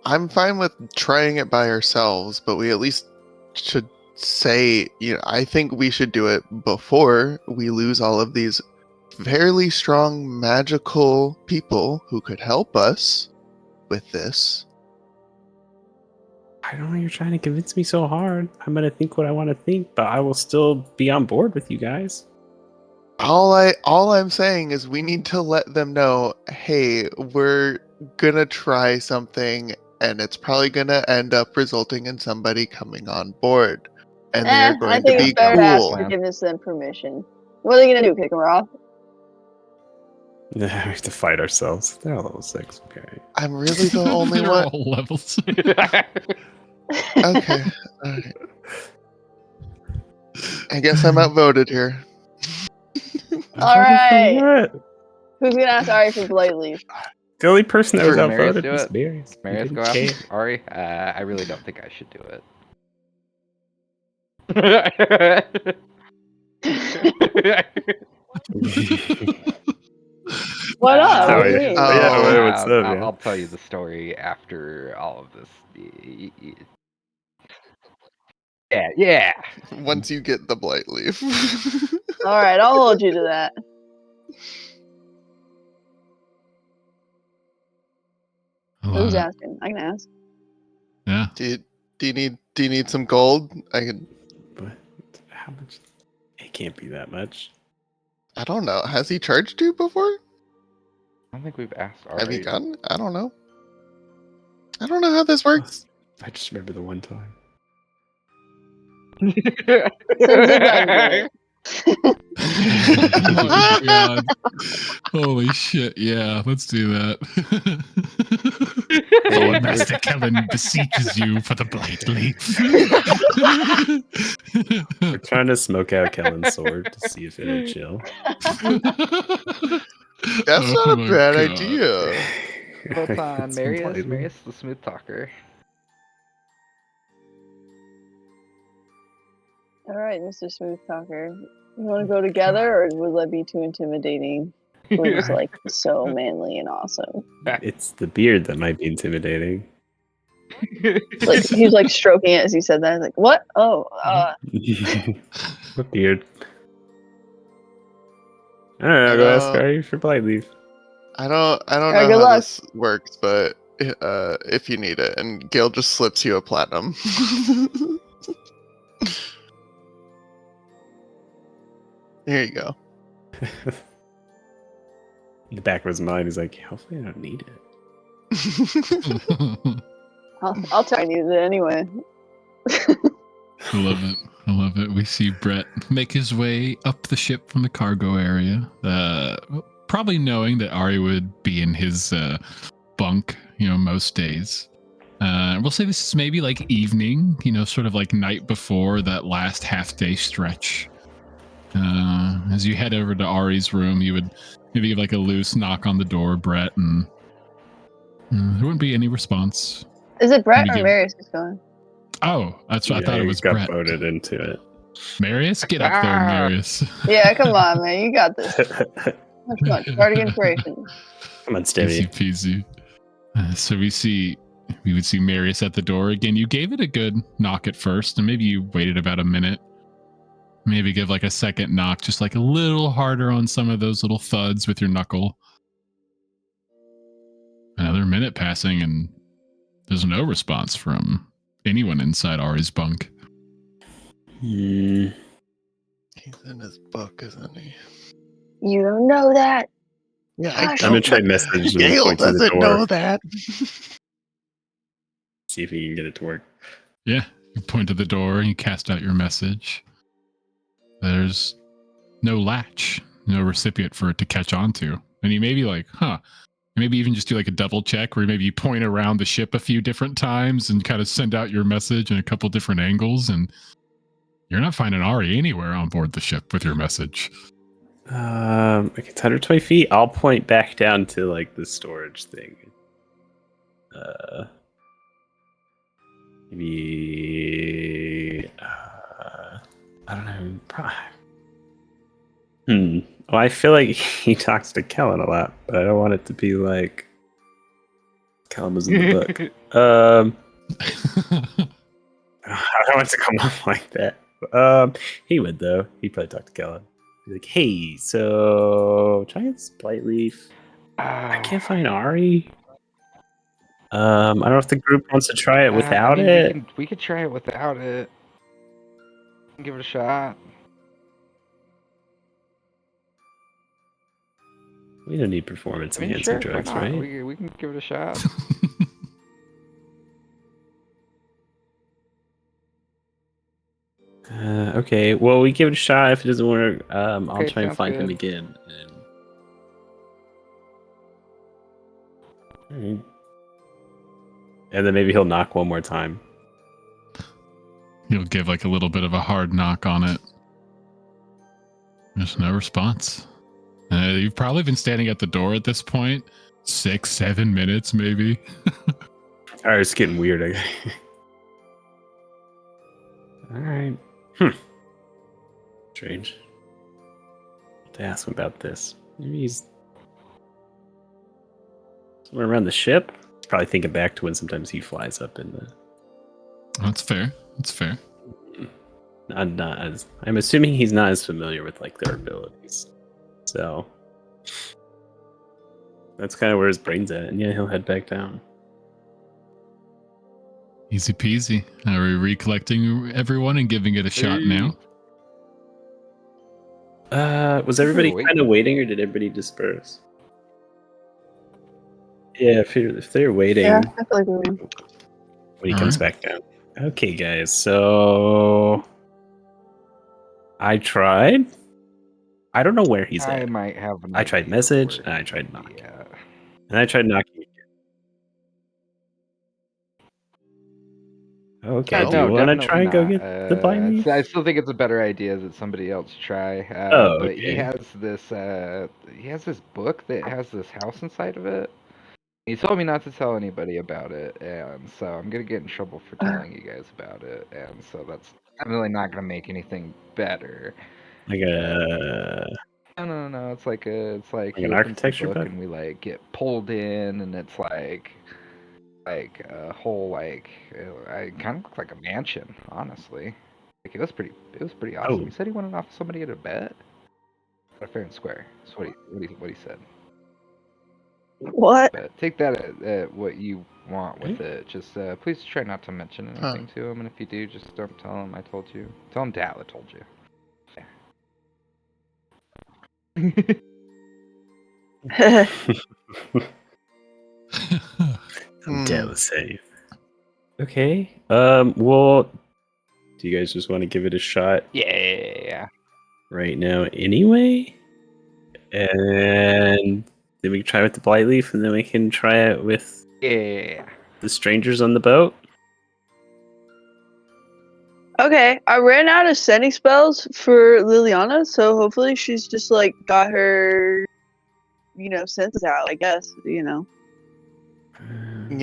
I'm fine with trying it by ourselves, but we at least should say, I think we should do it before we lose all of these fairly strong magical people who could help us with this. I don't know, you're trying to convince me so hard. I'm going to think what I want to think, but I will still be on board with you guys. All I'm saying is we need to let them know, hey, we're gonna try something, and it's probably gonna end up resulting in somebody coming on board, and they're going to be cool. cool. To give them permission. What are they gonna do? Kick them off? We have to fight ourselves. They're all level 6. Okay. I'm really the only They're one. all levels. Okay. All right. I guess I'm outvoted here. All right. Who's gonna ask Ari for blight leaf? The only person that was Marius outvoted was Marius. Marius, go after Ari. I really don't think I should do it. What up? Oh, What do you mean? What's up, I'll tell you the story after all of this. Yeah. Once you get the blight leaf. All right, I'll hold you to that. Who's asking? I can ask. Yeah. Do you need some gold? I can. But how much? It can't be that much. I don't know. Has he charged you before? I don't think we've asked Ari. Have you gotten? I don't know. I don't know how this works. I just remember the one time. Oh, God. Holy shit! Yeah, let's do that. Lord Master Kellen beseeches you for the blight leaf. We're trying to smoke out Kellen's sword to see if it'll chill. That's not a bad idea. What's on Marius? Marius the smooth talker. All right, Mr. Smooth Talker. You want to go together, or will that be too intimidating? We're just like so manly and awesome. It's the beard that might be intimidating. Like he was like stroking it as he said that. Like, what? Oh, What beard? I don't know. Go ask Ari for blight leaf. I don't Alright, know good how luck. this works, but if you need it, and Gil just slips you a platinum. Here you go. In the back of his mind, he's like, hopefully I don't need it. I'll tell you I needed it anyway. I love it. I love it. We see Brett make his way up the ship from the cargo area, probably knowing that Ari would be in his bunk, most days. We'll say this is maybe like evening, sort of like night before that last half-day stretch. As you head over to Ari's room, you would maybe give like a loose knock on the door, Brett, and there wouldn't be any response. Is it Brett or Marius who's going? Oh, that's what I thought it was Brett. Got voted into it. Marius, get up there, Marius. Yeah, come on, man. You got this. Much. Bardic inspiration. Come on, Stevie. Easy peasy. So we would see Marius at the door. Again, you gave it a good knock at first, and maybe you waited about a minute. Maybe give like a second knock, just like a little harder on some of those little thuds with your knuckle. Another minute passing, and there's no response from anyone inside Ari's bunk. He's in his book, isn't he? You don't know that. Yeah, I'm gonna try message. Gale doesn't know that. See if he can get it to work. Yeah, you point to the door and you cast out your message. There's no latch, no recipient for it to catch onto. And you may be like, maybe even just do like a double check where maybe you point around the ship a few different times and kind of send out your message in a couple different angles, and you're not finding Ari anywhere on board the ship with your message. Like it's 120 feet. I'll point back down to like the storage thing. Maybe I don't know. Probably. Well, I feel like he talks to Kellen a lot, but I don't want it to be like Kellen was in the book. I don't want it to come off like that. He would though. He'd probably talk to Kellen. He's like, "Hey, so try this blight leaf. I can't find Ari. I don't know if the group wants to try it without it. We could try it without it. Give it a shot." We don't need performance enhancing drugs, right? We can give it a shot. Okay, well, we give it a shot. If it doesn't work, I'll try and find him again. And then maybe he'll knock one more time. He'll give like a little bit of a hard knock on it. There's no response. You've probably been standing at the door at this point. 6-7 minutes, maybe. Alright, it's getting weird. Alright. Strange. To ask him about this. Maybe he's somewhere around the ship. Probably thinking back to when sometimes he flies up in the. That's fair. That's fair. I'm assuming he's not as familiar with like their abilities. So that's kind of where his brain's at. And yeah, he'll head back down. Easy peasy. Are we recollecting everyone and giving it a shot now? Was everybody kind of waiting, or did everybody disperse? Yeah, if they're waiting. Yeah, I feel like we were. When he comes back down. Okay, guys. So I tried. I don't know where he's at. I might have. I tried message, and I tried knock. Yeah. And I tried knocking again. Okay, do you want to try and go get the blind leaf? I still think it's a better idea that somebody else try. But he has this book that has this house inside of it. He told me not to tell anybody about it, and so I'm gonna get in trouble for telling you guys about it, and so that's really not gonna make anything better. Like a No. It's like an he opens architecture the book book, and we like get pulled in, and it's like a whole I kind of looked like a mansion, honestly. Like it was pretty awesome. Oh. He said he wanted to offer somebody at a bet. Fair and square. That's what he said. What? But take that at what you want with it. Just please try not to mention anything to him, and if you do, just don't tell him I told you. Tell him Dala told you. Dala safe. Okay. Well, do you guys just want to give it a shot? Yeah. Right now, anyway, and then we can try with the blight leaf, and then we can try it with the strangers on the boat. Okay, I ran out of sending spells for Liliana, so hopefully she's just like got her, senses out. I guess You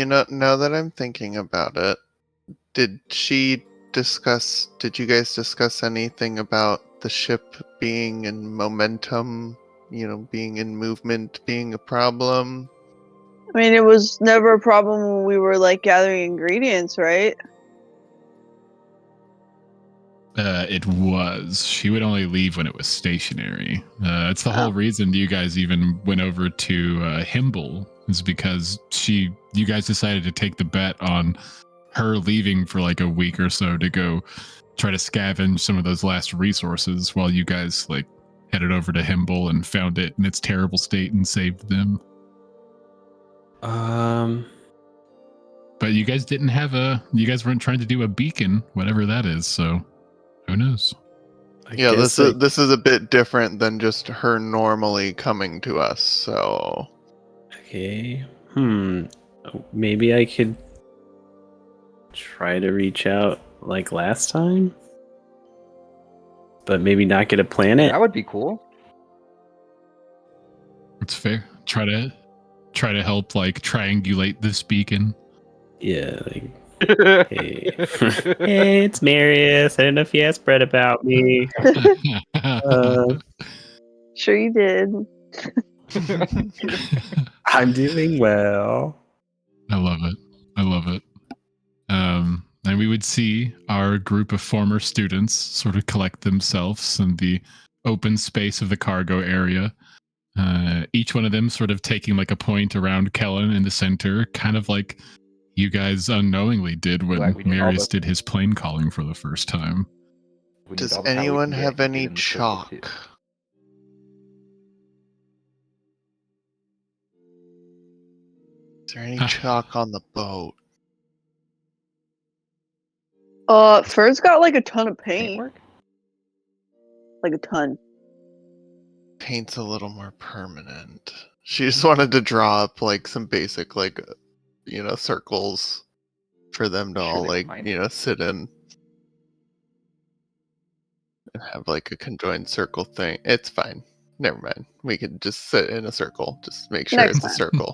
know, now that I'm thinking about it, did you guys discuss anything about the ship being in momentum, being in movement, being a problem? I mean, it was never a problem when we were like gathering ingredients, right? It was. She would only leave when it was stationary. It's the whole reason you guys even went over to Himble, is because you guys decided to take the bet on her leaving for like a week or so to go try to scavenge some of those last resources while you guys like headed over to Himble and found it in its terrible state and saved them. But you guys you guys weren't trying to do a beacon, whatever that is, so who knows? This is a bit different than just her normally coming to us, so okay. Maybe I could try to reach out like last time, but maybe not get a planet. That would be cool. It's fair. Try to help like triangulate this beacon. Yeah, like hey. Hey, it's Marius. I don't know if you asked Brett about me. Sure you did. I'm doing well. I love it. And we would see our group of former students sort of collect themselves in the open space of the cargo area. Each one of them sort of taking like a point around Kellen in the center, kind of like you guys unknowingly did when Marius did his plane calling for the first time. Does anyone have any chalk? Is there any chalk on the boat? Fur's got like a ton of paint. Like a ton. Paint's a little more permanent. She just wanted to draw up like some basic circles for them to all sit in and have like a conjoined circle thing. It's fine. Never mind. We could just sit in a circle. Just make sure it's a circle.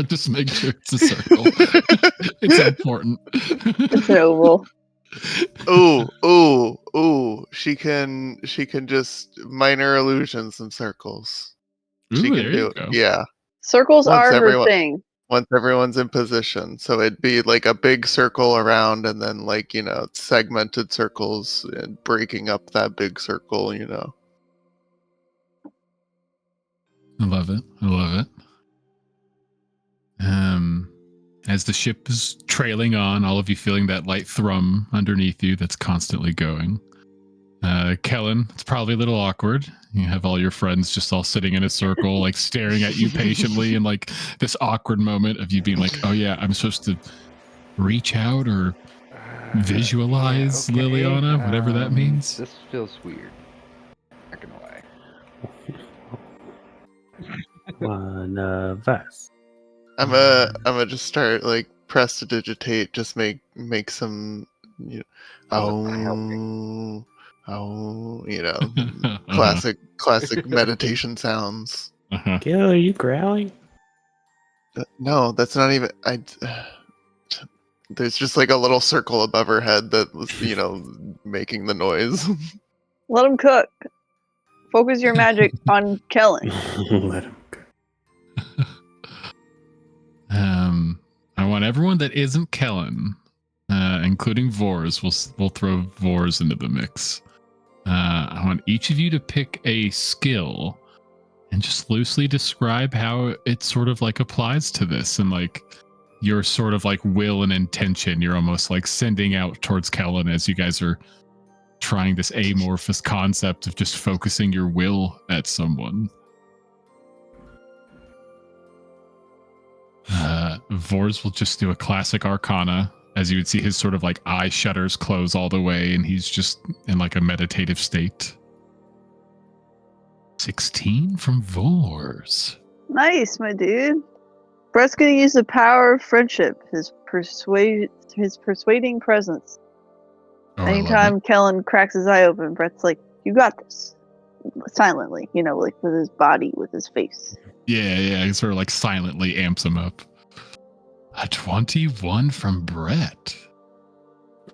Just make sure it's a circle. It's important. It's an oval. Ooh. She can just minor illusions in circles. She can do it. Yeah. Circles are her thing. Once everyone's in position. So it'd be like a big circle around and then segmented circles and breaking up that big circle, I love it. As the ship is trailing on, all of you feeling that light thrum underneath you that's constantly going. Kellen, it's probably a little awkward. You have all your friends just all sitting in a circle, like staring at you patiently, and like this awkward moment of you being like, "Oh yeah, I'm supposed to reach out or visualize Liliana, whatever that means." This feels weird. Not gonna lie. One of us. I'm gonna just start like prestidigitate, just make some, classic meditation sounds. Gil, are you growling? No, that's not even. There's just like a little circle above her head that was, making the noise. Let him cook. Focus your magic on Kellen. Let him go. I want everyone that isn't Kellen, including Vors. We'll throw Vors into the mix. I want each of you to pick a skill and just loosely describe how it sort of like applies to this, and like your sort of like will and intention you're almost like sending out towards Kellen as you guys are trying this amorphous concept of just focusing your will at someone. Vors will just do a classic Arcana, as you would see his sort of like eye shutters close all the way, and he's just in like a meditative state. 16 from Vors. Nice, my dude. Brett's gonna use the power of friendship, his persuading presence. Anytime Kellen cracks his eye open, Brett's like, "You got this." Silently, like with his body, with his face. Yeah, he sort of like silently amps him up. A 21 from Brett.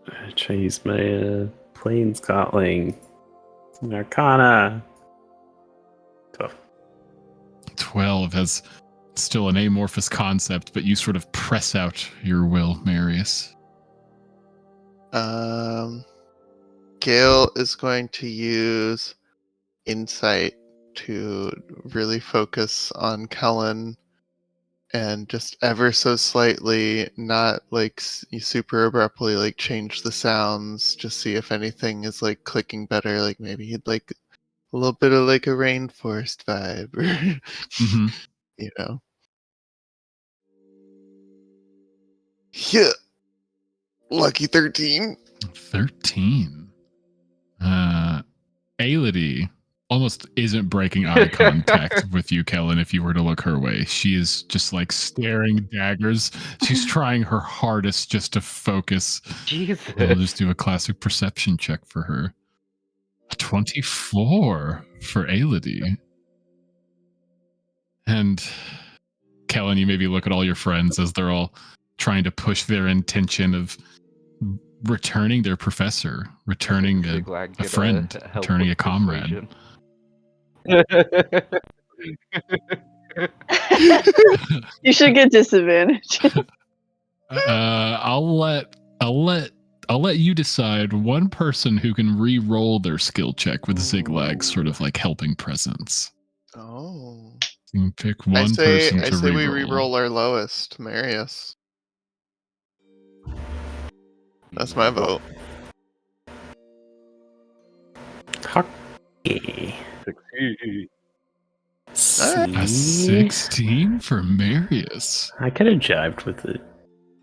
I try to use my plain Scotling. Arcana. 12 has still an amorphous concept, but you sort of press out your will, Marius. Gale is going to use insight to really focus on Kellen and just ever so slightly, not like super abruptly, like change the sounds, just see if anything is like clicking better. Like maybe he'd like a little bit of like a rainforest vibe, or Yeah. Lucky 13. 13. Aility almost isn't breaking eye contact with you, Kellen, if you were to look her way. She is just like staring daggers. She's trying her hardest just to focus. Jesus. We'll just do a classic perception check for her. 24 for Aility. And Kellen, you maybe look at all your friends as they're all trying to push their intention of returning their professor, returning a friend, returning a comrade. You should get disadvantage. I'll let you decide one person who can re-roll their skill check with Ziglag sort of like helping presence. Oh. You can pick one person to I say re-roll. we re-roll our lowest, Marius. That's my vote. Okay. A 16 for Marius. I could have jived with the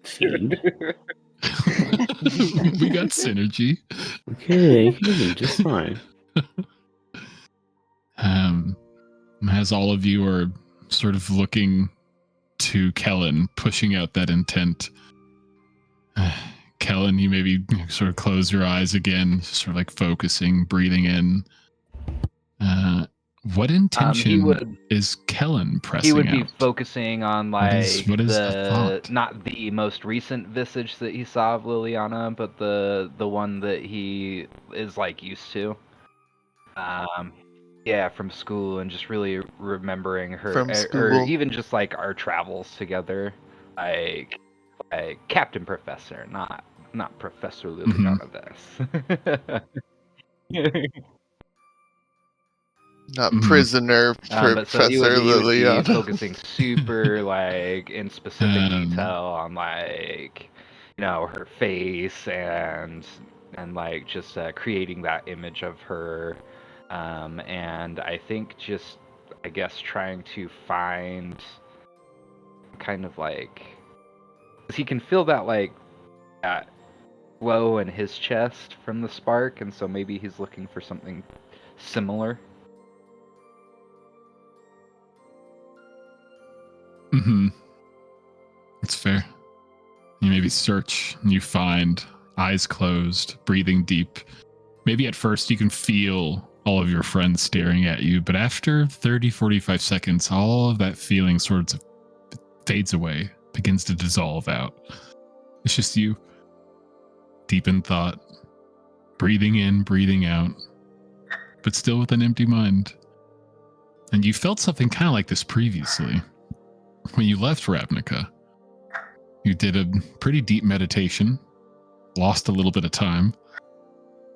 feed. We got synergy. Okay, just fine. As all of you are sort of looking to Kellen, pushing out that intent. Kellen, you maybe sort of close your eyes again, sort of like focusing, breathing in. What intention is Kellen pressing out? He would be focusing on like what is the thought? Not the most recent visage that he saw of Liliana, but the one that he is like used to. Yeah, from school, and just really remembering her, or even just like our travels together, like Captain Professor, not Professor Liliana. Not prisoner Professor he would Liliana. be focusing super like in specific detail on like her face and like just creating that image of her, and I think just trying to find kind of like, 'cause he can feel that like that glow in his chest from the spark, and so maybe he's looking for something similar. That's fair. You maybe search and you find, eyes closed, breathing deep. Maybe at first you can feel all of your friends staring at you, but after 30, 45 seconds, all of that feeling sort of fades away, begins to dissolve out. It's just you, deep in thought, breathing in, breathing out, but still with an empty mind. And you felt something kind of like this previously. When you left Ravnica, you did a pretty deep meditation, lost a little bit of time.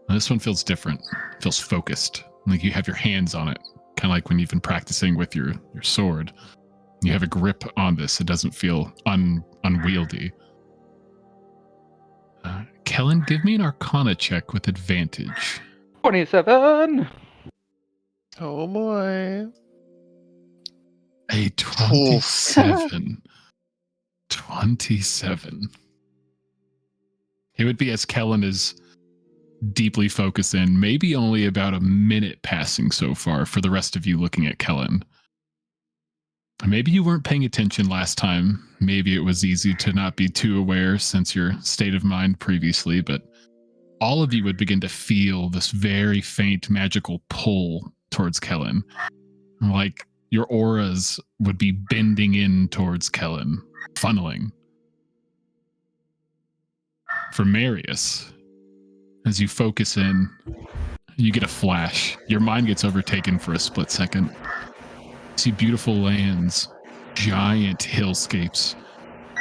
And this one feels different. It feels focused. Like you have your hands on it, kind of like when you've been practicing with your sword. You have a grip on this. It doesn't feel unwieldy. Kellen, give me an Arcana check with advantage. 27. Oh boy. A 27. 27. It would be as Kellen is deeply focused in, maybe only about a minute passing so far for the rest of you looking at Kellen. Maybe you weren't paying attention last time. Maybe it was easy to not be too aware since your state of mind previously, but all of you would begin to feel this very faint magical pull towards Kellen. Like your auras would be bending in towards Kellen, funneling. For Marius, as you focus in, you get a flash. Your mind gets overtaken for a split second. You see beautiful lands, giant hillscapes,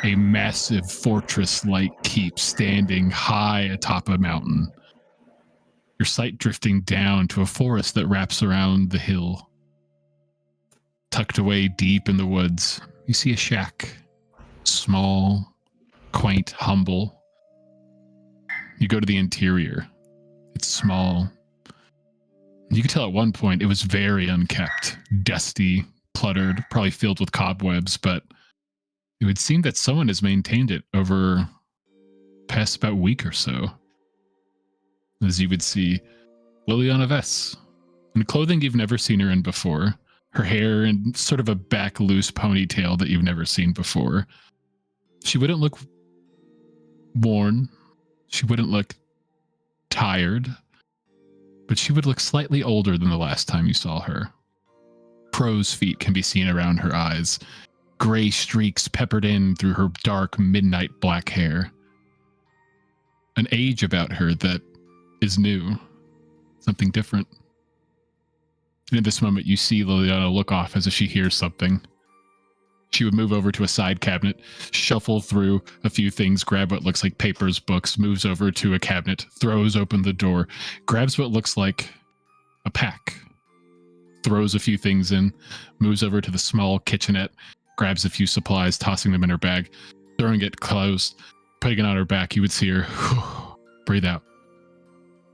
a massive fortress-like keep standing high atop a mountain. Your sight drifting down to a forest that wraps around the hill. Tucked away deep in the woods, you see a shack. Small, quaint, humble. You go to the interior. It's small. You could tell at one point it was very unkept, dusty, cluttered, probably filled with cobwebs, but it would seem that someone has maintained it over past about a week or so. As you would see Liliana Vess, in clothing you've never seen her in before, her hair in sort of a back loose ponytail that you've never seen before. She wouldn't look worn. She wouldn't look tired. But she would look slightly older than the last time you saw her. Crow's feet can be seen around her eyes, gray streaks peppered in through her dark midnight black hair. An age about her that is new, something different. And in this moment, you see Liliana look off as if she hears something. She would move over to a side cabinet, shuffle through a few things, grab what looks like papers, books, moves over to a cabinet, throws open the door, grabs what looks like a pack, throws a few things in, moves over to the small kitchenette, grabs a few supplies, tossing them in her bag, throwing it closed, putting it on her back. You would see her breathe out,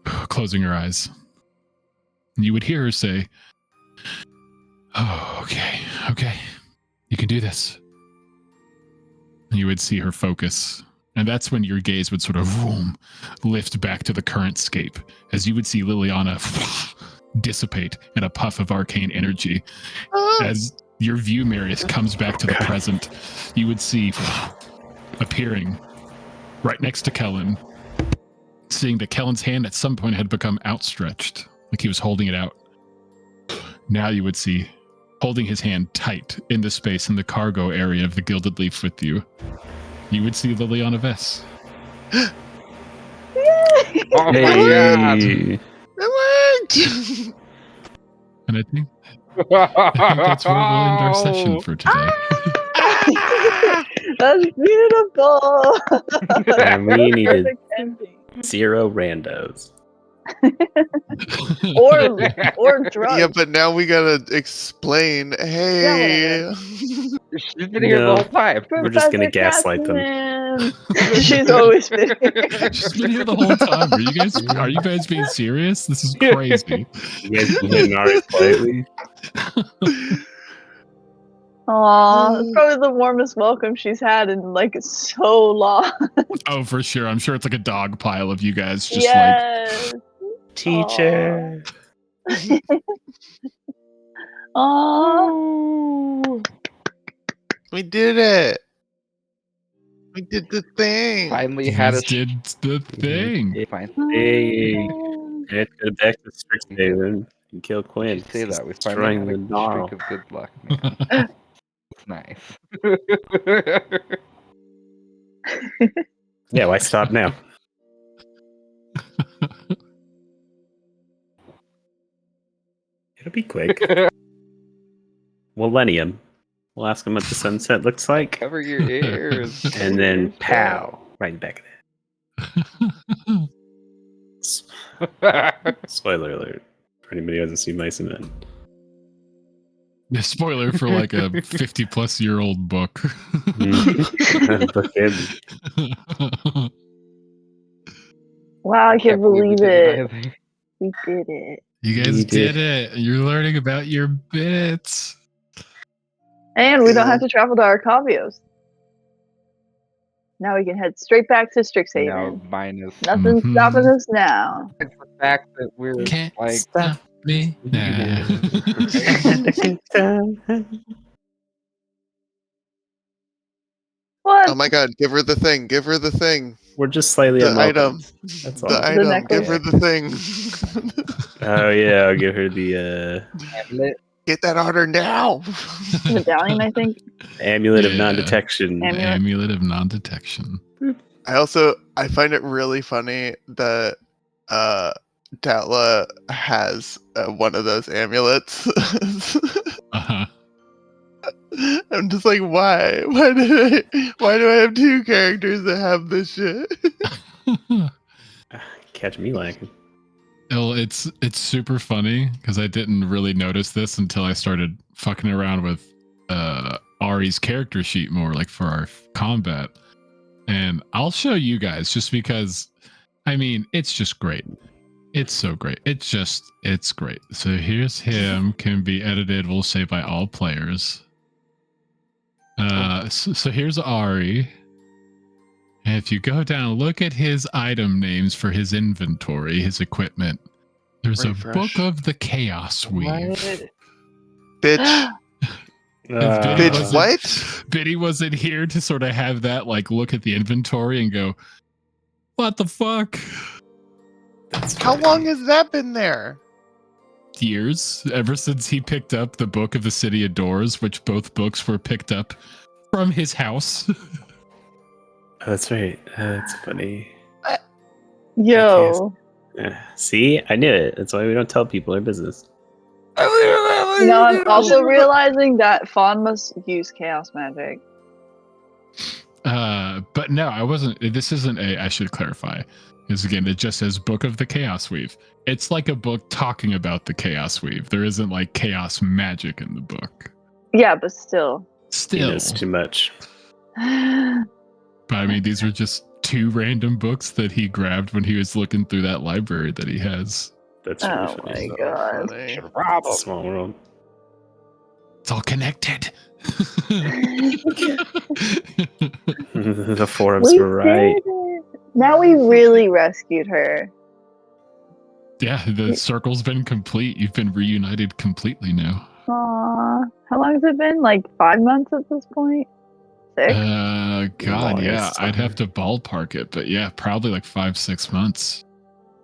closing her eyes. And you would hear her say, "Oh, okay. You can do this." And you would see her focus. And that's when your gaze would sort of lift back to the current scape, as you would see Liliana dissipate in a puff of arcane energy. As your view, Marius, comes back to the present, you would see appearing right next to Kellen, seeing that Kellen's hand at some point had become outstretched, like he was holding it out. Now you would see holding his hand tight in the space in the cargo area of the Gilded Leaf with you. You would see Liliana Vess. Oh my god! It worked! And I think that's where we'll end our session for today. That's beautiful. And we needed Perfect ending. 0 randos. or drugs. Yeah, but now we gotta explain. Hey, She's been here the whole time. We're just gonna Professor gaslight them. Castman. She's always been here. She's been here the whole time. Are you guys being serious? This is crazy. You guys been hitting ours quietly? Aw, it's probably the warmest welcome she's had in like so long. Oh, for sure. I'm sure it's like a dog pile of you guys just Yes. Teacher. Aw. we did it! We did the thing. Finally had a did the thing. Hey, let's go back to Strixhaven and kill Quinn. Say that we finally Destroying had the a Gnarl. streak of good luck. Man. It's nice. Yeah, why stop now? It'll be quick. Millennium. We'll ask him what the sunset looks like. Cover your ears. And then pow! Right in the back of that. Spoiler alert. For anybody who hasn't seen Mice and Men. The spoiler for like a 50-plus-year-old book. Wow, I can't believe it. We did it. You guys did it. You're learning about your bits. And we don't have to travel to Arcavios. Now we can head straight back to Strixhaven. No, minus Nothing's stopping us now. It's the fact that we're Can't like stop me now. What? Oh my god, give her the thing. Give her the thing. We're just slightly The unwelcome. item. That's all. The item. Give her the thing. Oh yeah, I'll give her the Get that on her now. Medallion, I think. amulet of non-detection. Amulet of non-detection. I find it really funny that Datla has one of those amulets. Uh-huh. I'm just like, why? Why do I have two characters that have this shit? Catch me lacking. Well, it's super funny because I didn't really notice this until I started fucking around with Ari's character sheet more, like for our combat. And I'll show you guys just because, I mean, it's just great. It's so great. It's great. So here's him, can be edited, we'll say by all players. So here's Ari. And if you go down, look at his item names for his inventory, his equipment. There's a book of the Chaos Weave. What? Bitch. Bitch, what? Biddy wasn't here to sort of have that, like, look at the inventory and go, what the fuck? How long has that been there? Years, ever since he picked up the Book of the City of Doors, which both books were picked up from his house. Oh, that's right. That's funny. Yo. See, I knew it. That's why we don't tell people our business. No, I'm also realizing that Fawn must use chaos magic. But no, I wasn't. This isn't a. I should clarify. Because again, it just says Book of the Chaos Weave. It's like a book talking about the Chaos Weave. There isn't like chaos magic in the book. Yeah, but still. It's too much. But I mean, these were just two random books that he grabbed when he was looking through that library that he has. That's really funny. My god. It's a small world. It's all connected. The forums were right. Now we really rescued her. Yeah, the circle's been complete. You've been reunited completely now. Aww. How long has it been? Like 5 months at this point? 6? God, yeah. I'd have to ballpark it, but yeah, probably like 5-6 months.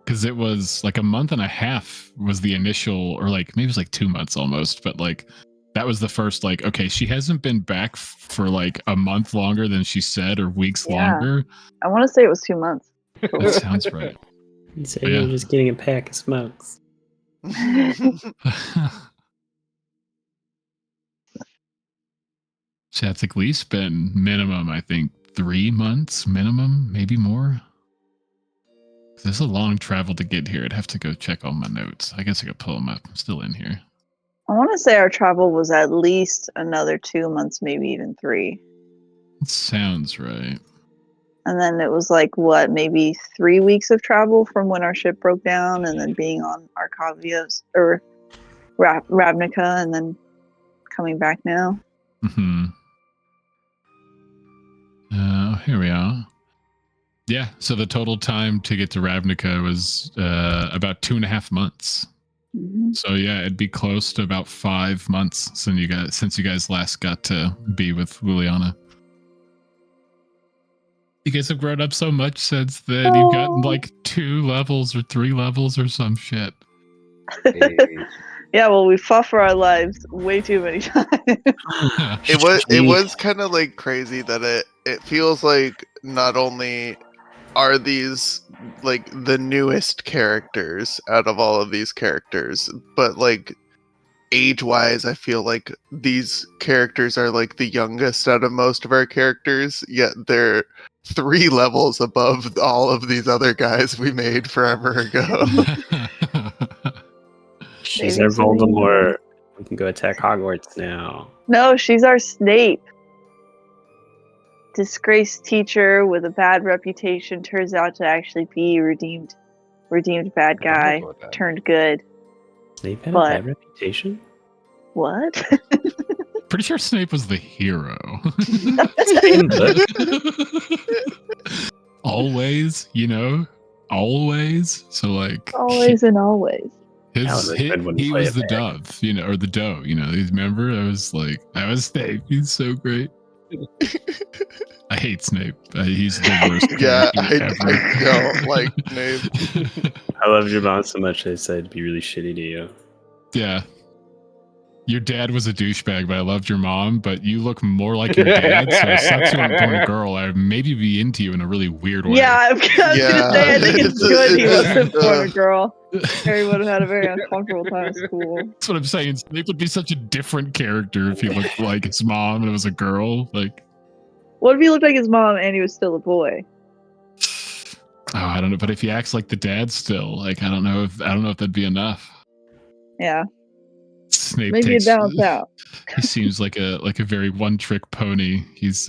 Because it was like a month and a half was the initial, or like maybe it was like 2 months almost, but like that was the first, like, okay, she hasn't been back for like a month longer than she said, or weeks longer. I want to say it was 2 months. That sounds right. You said you were just getting a pack of smokes. So that's at least been minimum, I think, 3 months minimum, maybe more. This is a long travel to get here. I'd have to go check all my notes. I guess I could pull them up. I'm still in here. I want to say our travel was at least another 2 months, maybe even 3. It sounds right. And then it was like, what, maybe 3 weeks of travel from when our ship broke down and then being on Arcavios or Ravnica and then coming back now. Mm-hmm. Here we are. Yeah, so the total time to get to Ravnica was about 2.5 months. Mm-hmm. So yeah, it'd be close to about 5 months since you guys last got to be with Liliana. You guys have grown up so much since then. You've gotten like 2 levels or 3 levels or some shit. Yeah, well, we fought for our lives way too many times. It was kind of like crazy that it feels like not only are these like the newest characters out of all of these characters, but like age-wise, I feel like these characters are like the youngest out of most of our characters, yet they're 3 levels above all of these other guys we made forever ago. She's our Voldemort. We can go attack Hogwarts now. No, she's our Snape. Disgraced teacher with a bad reputation turns out to actually be redeemed bad guy, turned good. Snape had a bad reputation? What? Pretty sure Snape was the hero. Always, always. So like always and always. He was the dove, or the doe, remember? I was Snape. He's so great. I hate Snape. He's the worst. Yeah, I don't like Snape. I loved your mom so much they said it'd be really shitty to you. Yeah. Your dad was a douchebag, but I loved your mom, but you look more like your dad, so if sucks you weren't born a girl, I'd maybe be into you in a really weird way. Yeah, I was gonna say, I think it's good he wasn't born a girl. Harry would have had a very uncomfortable time at school. That's what I'm saying. Snape would be such a different character if he looked like his mom and it was a girl. Like, what if he looked like his mom and he was still a boy? Oh, I don't know, but if he acts like the dad still, like I don't know if that'd be enough. Yeah. Snape maybe it balance out. He seems like a very one-trick pony. He's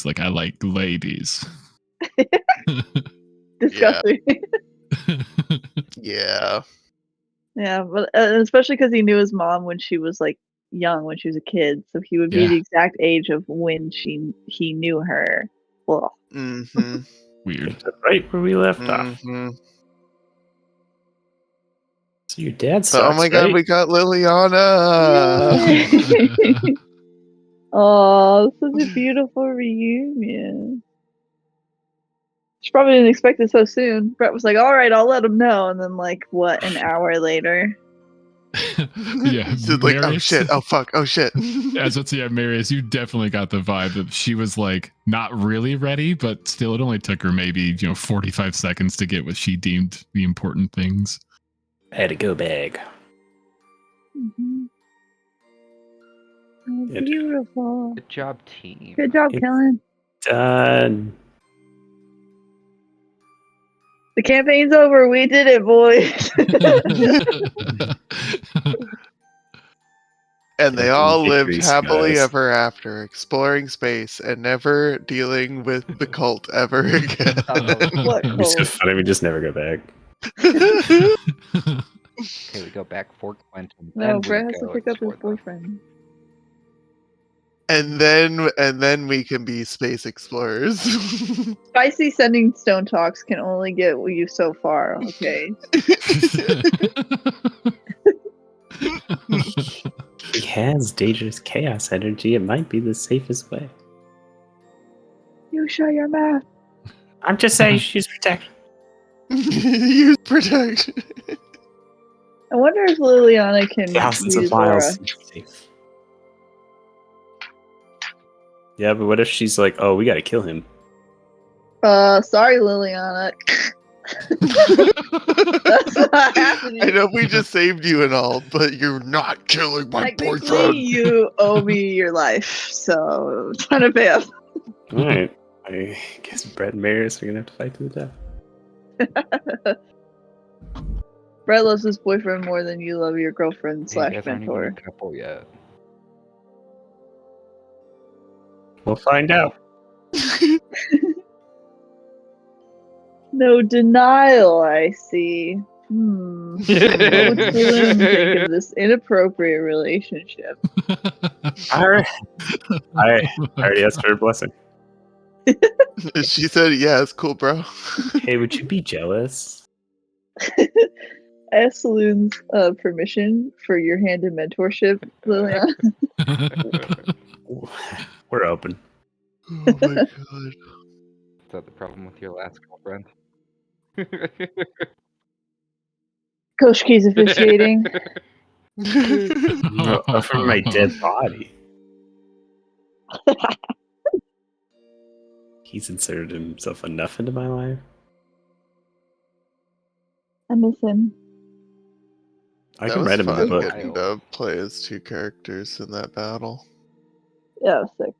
like, I like ladies. Disgusting. Yeah. Yeah, but especially because he knew his mom when she was like young, when she was a kid, so he would be the exact age of when he knew her. Well, weird. Right where we left off. So your dad sucks, oh my god, we got Liliana! Oh, such a beautiful reunion. She probably didn't expect it so soon. Brett was like, all right, I'll let him know. And then like, what, an hour later? Yeah. Like, oh shit, oh fuck, oh shit. Marius, you definitely got the vibe that she was like, not really ready, but still it only took her maybe, 45 seconds to get what she deemed the important things. Had to go bag. Mm-hmm. Oh, beautiful. Good job, team. Good job, Kellen. Done. The campaign's over. We did it, boys. And they all lived happily ever after, exploring space and never dealing with the cult ever again. It's so funny. We just never go back. Okay, we go back for Quentin. No, Brett has to pick up his boyfriend. And then we can be space explorers. Spicy sending stone talks can only get you so far, okay? He has dangerous chaos energy. It might be the safest way. You shut your mouth. I'm just saying she's protected. Use protect. I wonder if Liliana can thousands of use miles. Safe. Yeah, but what if she's like, oh, we gotta kill him? Sorry, Liliana. That's not happening. I know we just saved you and all, but you're not killing my boyfriend. You owe me your life, so trying to pay up. Alright. I guess Brett and Marius are gonna have to fight to the death. Brett loves his boyfriend more than you love your girlfriend / mentor. A couple yet. We'll find out. No denial, I see. What would Slim think of this inappropriate relationship? I already asked for her blessing. She said, yeah, it's cool, bro. Hey, would you be jealous? I asked Saloon's permission for your hand in mentorship, Liliana. We're open. Oh my god. Is that the problem with your last girlfriend? Coach K's officiating. No, from my dead body. He's inserted himself enough into my life. I miss him. I that can was write him in the fun book. getting to play as 2 characters in that battle. Yeah, it was sick.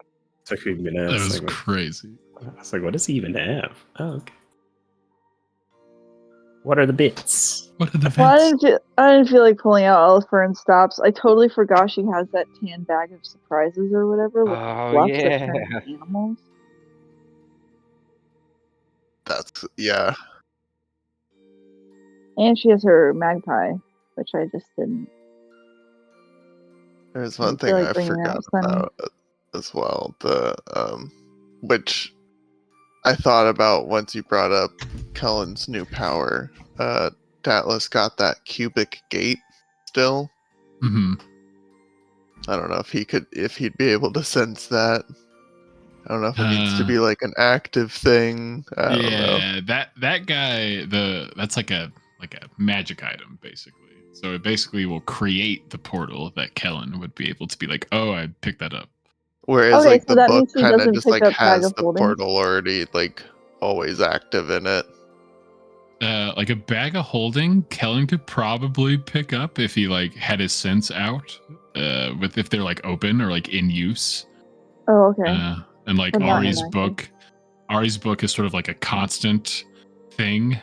Took me minutes. That was crazy. I was like, what does he even have? Oh, okay. What are the bits? What are the Well, vents? I didn't feel like pulling out all the Fern stops. I totally forgot she has that tan bag of surprises or whatever with Oh, fluffs that yeah. turn into animals. That's yeah. And she has her magpie, which I just didn't. There's I one didn't feel thing like I bringing forgot out Sunny. about as well. The which I thought about once you brought up Cullen's new power. Datlus got that cubic gate still. Mm-hmm. I don't know if he'd be able to sense that. I don't know if it needs to be like an active thing. I don't know. Yeah, that guy, that's like a magic item basically. So it basically will create the portal that Kellen would be able to be like, oh, I picked that up. Whereas Okay, like so the that book means he kind of doesn't just pick like up Bag has of the Holding. portal already like always active in it. Like a bag of holding, Kellen could probably pick up if he like had his sense out, with if they're like open or like in use. Oh, okay. And like But not Ari's inactive. book is sort of like a constant thing.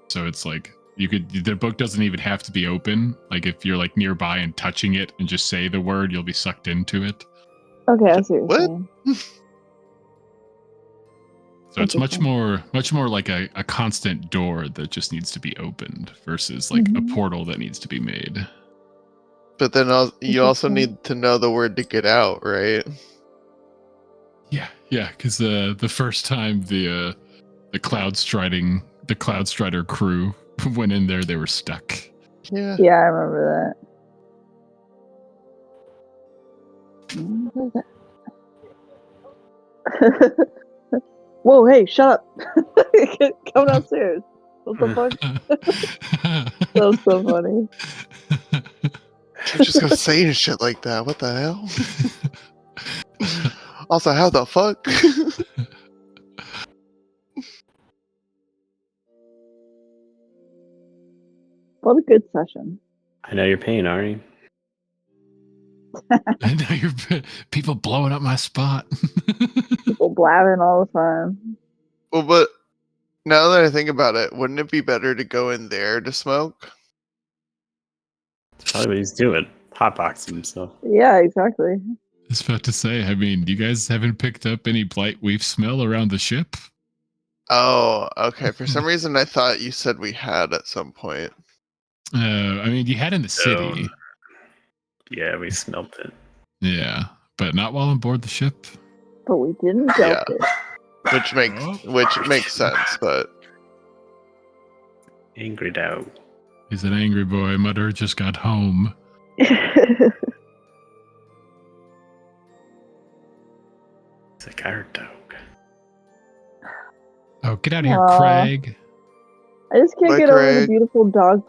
So it's like the book doesn't even have to be open. Like if you're like nearby and touching it and just say the word, you'll be sucked into it. Okay, I see what What? you're saying. So it's much more like a constant door that just needs to be opened versus like a portal that needs to be made. But then you also need to know the word to get out, right? Yeah, because the first time the Cloud Strider crew went in there, they were stuck. Yeah. Yeah, I remember that. Whoa, hey, shut up. Come downstairs. What the fuck? That was so funny. Can't just go saying shit like that. What the hell? Also, how the fuck? What a good session. I know your pain, Ari. I know you're people blowing up my spot. People blabbing all the time. Well, but now that I think about it, wouldn't it be better to go in there to smoke? That's probably what he's doing. Hotboxing himself. Yeah, exactly. I was about to say, I mean, you guys haven't picked up any blight weave smell around the ship? Oh, okay. For some reason, I thought you said we had at some point. I mean, you had in the city. Yeah, we smelt it. Yeah, but not while on board the ship. But we didn't delve it. Which makes sense, but Angry dog. He's an angry boy. Mother just got home. It's a guard dog. Oh, get out of here, Craig. I just can't get over the beautiful dog